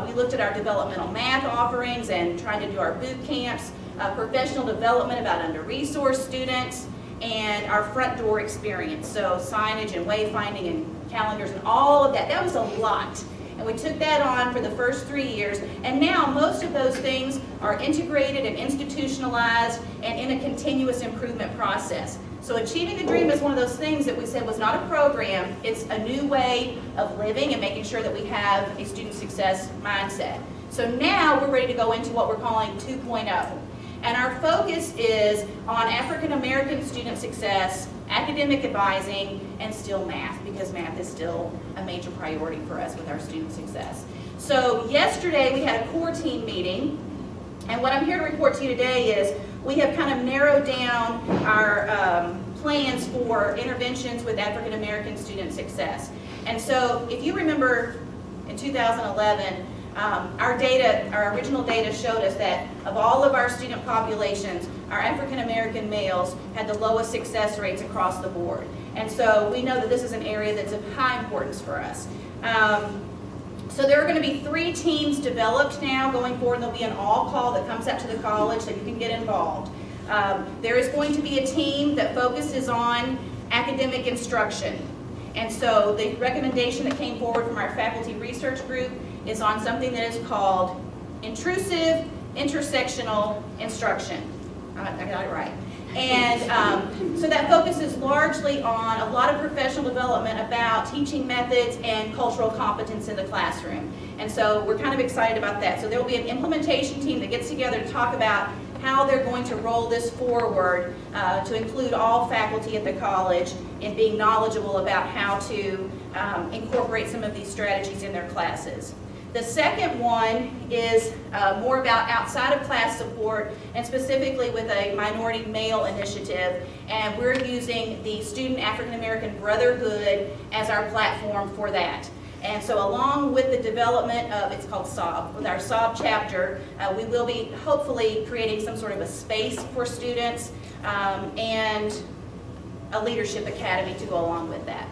We looked at our developmental math offerings and trying to do our boot camps, professional development about under-resourced students, and our front door experience. So signage and wayfinding and calendars and all of that. That was a lot. And we took that on for the first 3 years. And now most of those things are integrated and institutionalized and in a continuous improvement process. So Achieving the Dream is one of those things that we said was not a program, it's a new way of living and making sure that we have a student success mindset. So now we're ready to go into what we're calling 2.0. And our focus is on African American student success, academic advising, and still math, because math is still a major priority for us with our student success. So yesterday we had a core team meeting, and what I'm here to report to you today is we have kind of narrowed down our plans for interventions with African American student success. And so if you remember in 2011, our original data showed us that of all of our student populations, our African American males had the lowest success rates across the board. And so we know that this is an area that's of high importance for us. So there are going to be 3 teams developed now going forward, and there'll be an all-call that comes out to the college so you can get involved. There is going to be a team that focuses on academic instruction. And so the recommendation that came forward from our faculty research group is on something that is called intrusive intersectional instruction. I got it right. And so that focuses largely on a lot of professional development about teaching methods and cultural competence in the classroom. And so we're kind of excited about that. So there will be an implementation team that gets together to talk about how they're going to roll this forward to include all faculty at the college in being knowledgeable about how to incorporate some of these strategies in their classes. The second one is more about outside of class support, and specifically with a minority male initiative, and we're using the Student African American Brotherhood as our platform for that. And so along with the development of, it's called SOB, with our SOB chapter, we will be hopefully creating some sort of a space for students and a leadership academy to go along with that.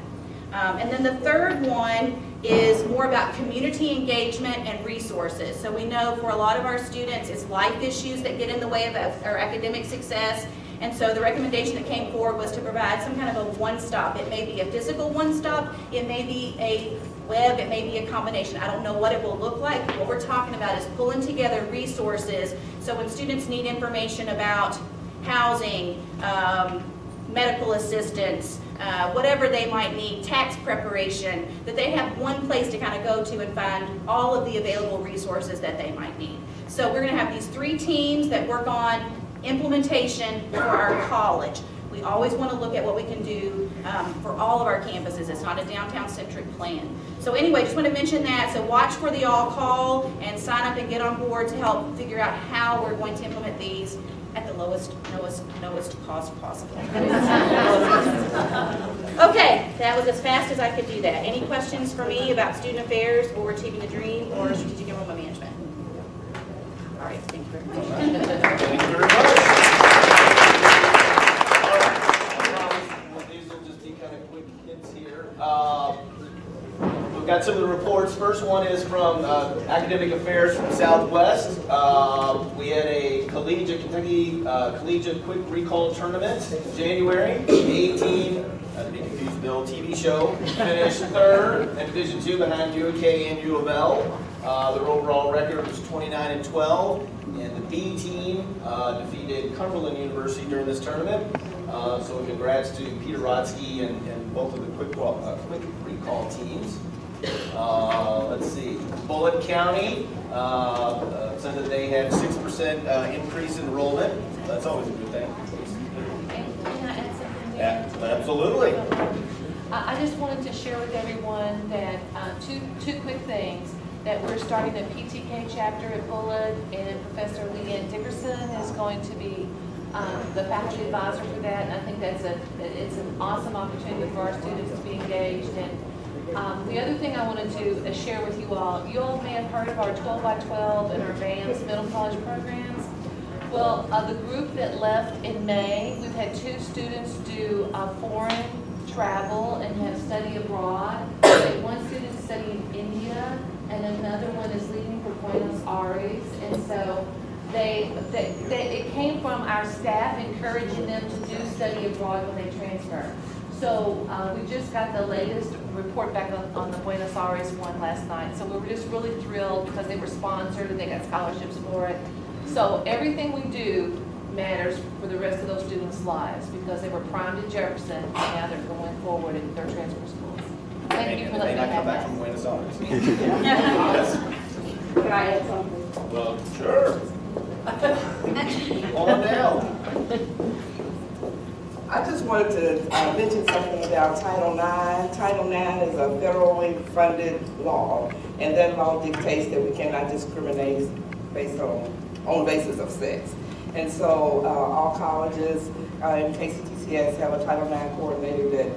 And then the third one is more about community engagement and resources. So we know for a lot of our students, it's life issues that get in the way of our academic success. And so the recommendation that came forward was to provide some kind of a one-stop. It may be a physical one-stop, it may be a web, it may be a combination. I don't know what it will look like. What we're talking about is pulling together resources so when students need information about housing, medical assistance, whatever they might need, tax preparation, that they have one place to kind of go to and find all of the available resources that they might need. So we're going to have these 3 teams that work on implementation for our college. We always want to look at what we can do for all of our campuses. It's not a downtown-centric plan. So anyway, just want to mention that. So watch for the all-call and sign up and get on board to help figure out how we're going to implement these at the lowest cost possible. Okay, that was as fast as I could do that. Any questions for me about student affairs or Achieving the Dream or strategic enrollment management? All right, thank you very much. Thank you very much. All right, I promise these will just be kind of quick hints here. We've got some of the reports. First one is from Academic Affairs from Southwest. We had a Kentucky Collegiate Quick Recall Tournament in January. 18, not to be confused, Bill, TV show, finished 3rd in Division II behind UK and U of L. Their overall record was 29-12, and the B team defeated Cumberland University during this tournament. So congrats to Peter Rodsky and both of the quick recall teams. Let's see, Bullitt County said that they had 6% increase in enrollment. That's always a good thing. Can I add something? Yeah, absolutely. I just wanted to share with everyone that two quick things. That we're starting a PTK chapter at Bullitt, and Professor Leanne Dickerson is going to be the faculty advisor for that. And I think it's an awesome opportunity for our students to be engaged. And the other thing I wanted to share with you all may have heard of our 12x12 and our advanced middle college programs. Well, the group that left in May, we've had 2 students do foreign travel and have study abroad. One student studying in India, and another one is leaving for Buenos Aires. And so it came from our staff encouraging them to do study abroad when they transfer. So we just got the latest report back on the Buenos Aires one last night. So we were just really thrilled because they were sponsored and they got scholarships for it. So everything we do matters for the rest of those students' lives because they were primed at Jefferson and now they're going forward in their transfer schools. Thank you for letting me have that. From Buenos Aires. Can I add something? Well, sure. On down. I just wanted to mention something about Title IX. Title IX is a federally funded law, and that law dictates that we cannot discriminate based on the basis of sex. And so all colleges in KCTCS have a Title IX coordinator that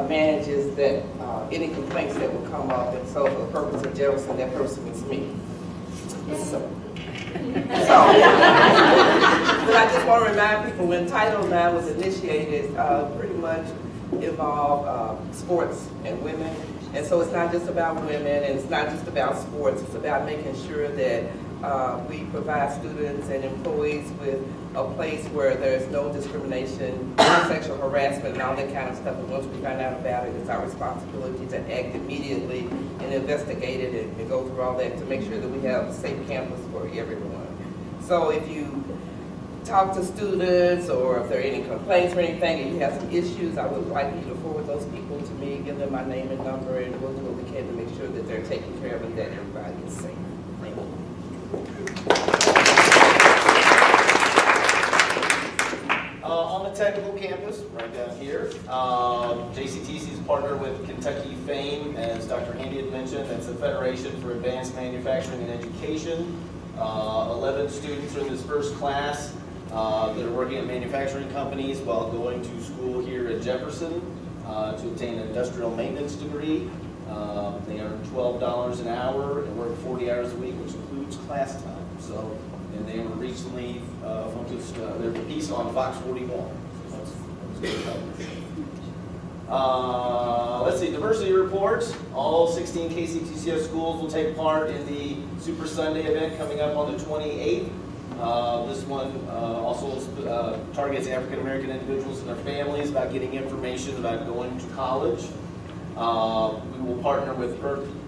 manages that, any complaints that will come up. And so for the purpose of Jefferson, that person is me. So, but I just want to remind people when Title IX was initiated, pretty much involved sports and women. And so it's not just about women, and it's not just about sports. It's about making sure that we provide students and employees with a place where there's no discrimination, sexual harassment, and all that kind of stuff. And once we find out about it, it's our responsibility to act immediately and investigate it and go through all that to make sure that we have a safe campus for everyone. So if you talk to students or if there are any complaints or anything and you have some issues, I would like you to forward those people to me, give them my name and number, and we'll do what we can to make sure that they're taken care of and that everybody is safe. Thank you. On the technical campus, right down here, JCTC is partnered with Kentucky Fame, as Dr. Handy had mentioned. That's the Federation for Advanced Manufacturing and Education. 11 students are in this first class that are working at manufacturing companies while going to school here at Jefferson to obtain an industrial maintenance degree. They earn $12 an hour and work 40 hours a week, which includes class time. So, and they were recently focused their piece on Fox 41. That's good coverage. Let's see, diversity reports. All 16 KCTCS schools will take part in the Super Sunday event coming up on the 28th. This one also targets African American individuals and their families about getting information about going to college. We will partner with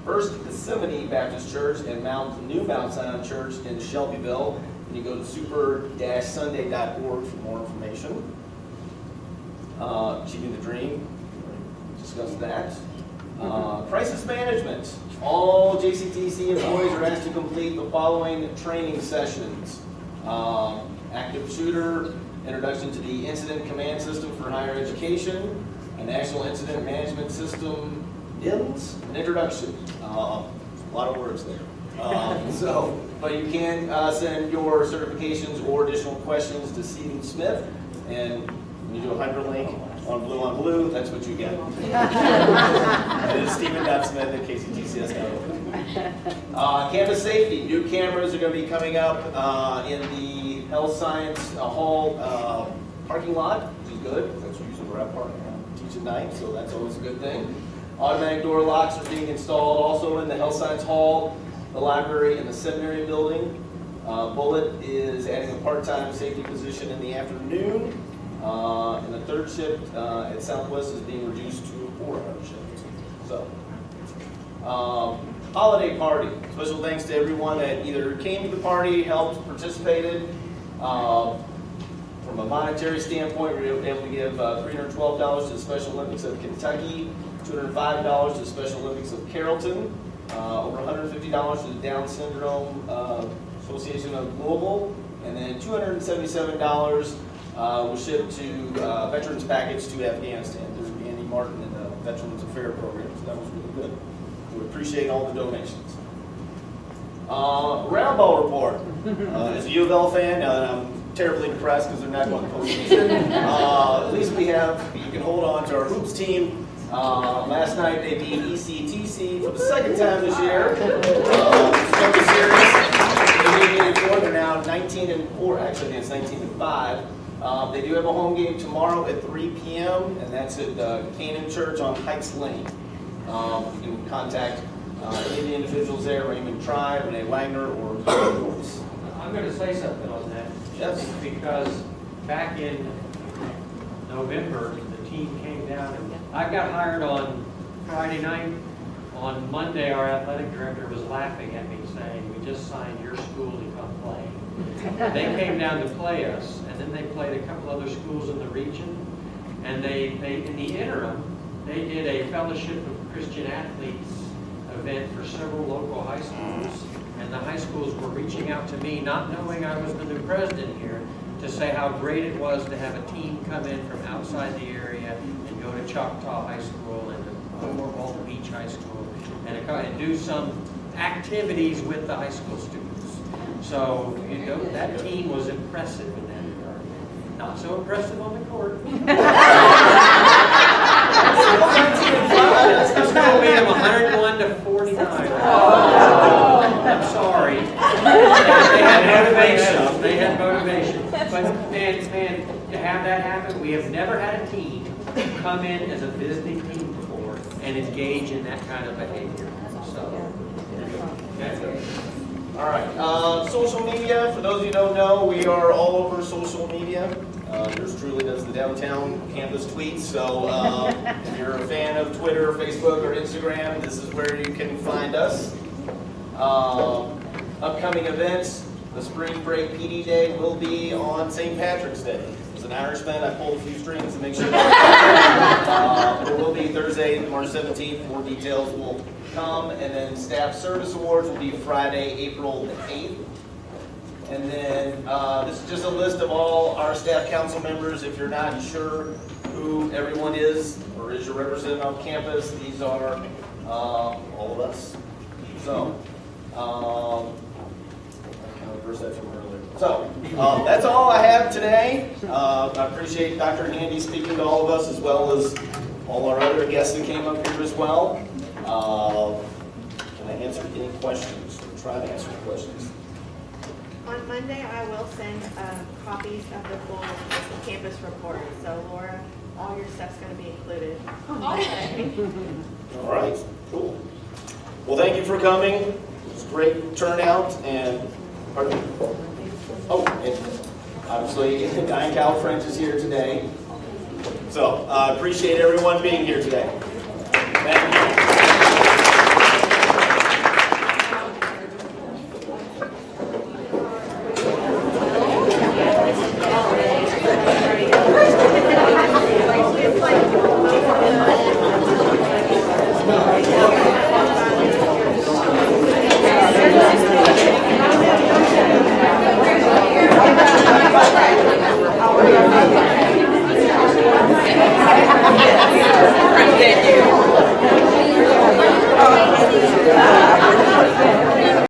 First Gethsemane Baptist Church and New Mount Zion Church in Shelbyville. And you go to super-sunday.org for more information. Achieving the Dream, discuss that. Crisis management. All JCTC employees are asked to complete the following training sessions. Active shooter, introduction to the Incident Command System for higher education, a National Incident Management System, NIMS, an introduction. A lot of words there. But you can send your certifications or additional questions to Stephen Smith, and when you do a hyperlink on blue, that's what you get. It is Stephen.Smith@kctcs.org. Campus safety. New cameras are going to be coming up in the health science hall parking lot, which is good. That's usually where I park teach at night, so that's always a good thing. Automatic door locks are being installed also in the health science hall, the library, and the seminary building. Bullet is adding a part-time safety position in the afternoon. And the third shift at Southwest is being reduced to a 4-hour shift. So, holiday party. Special thanks to everyone that either came to the party, helped, participated. From a monetary standpoint, we were able to give $312 to the Special Olympics of Kentucky, $205 to the Special Olympics of Carrollton, over $150 to the Down Syndrome Association of Louisville, and then $277 was shipped to Veterans Package to Afghanistan through Andy Martin and the Veterans Affairs program. So that was really good. We appreciate all the donations. Round ball report. As a U of L fan, I'm terribly depressed because they're not going to postseason. At least you can hold on to our hoops team. Last night they beat ECTC for the second time this year. Second series. They're now 19-4. Actually, it's 19-5. They do have a home game tomorrow at 3 p.m. and that's at Canaan Church on Heights Lane. You can contact any of the individuals there, Raymond Tribe, Renee Wagner, or Joyce. I'm going to say something on that. Yes. Because back in November, the team came down and I got hired on Friday night. On Monday, our athletic director was laughing at me saying, "We just signed your school to come play." They came down to play us, and then they played a couple other schools in the region. And they in the interim, they did a Fellowship of Christian Athletes event for several local high schools. And the high schools were reaching out to me, not knowing I was the new president here, to say how great it was to have a team come in from outside the area and go to Choctaw High School and to Walton Beach High School and do some activities with the high school students. So, you know, that team was impressive in that regard. Not so impressive on the court. motivation. They had motivation. But, man, to have that happen, we have never had a team come in as a visiting team before and engage in that kind of behavior. So, that's it. All right, social media, for those of you who don't know, we are all over social media. Yours truly does the downtown campus tweets, so if you're a fan of Twitter, Facebook, or Instagram, this is where you can find us. Upcoming events, the Spring Break PD Day will be on St. Patrick's Day. As an Irishman, I pulled a few strings to make sure that it will be Thursday, March 17th. More details will come, and then Staff Service Awards will be Friday, April the 8th. And then this is just a list of all our staff council members. If you're not sure who everyone is or is your representative on campus, these are all of us. So, I kind of reversed that from earlier. So, that's all I have today. I appreciate Dr. Handy speaking to all of us, as well as all our other guests that came up here as well. Can I answer any questions? Or try to answer questions. On Monday, I will send copies of the full campus report. So, Laura, all your stuff's going to be included. All right, cool. Well, thank you for coming. It was a great turnout, and pardon me. Oh, and obviously, Diane Calfrench is here today. So, I appreciate everyone being here today. Thank you.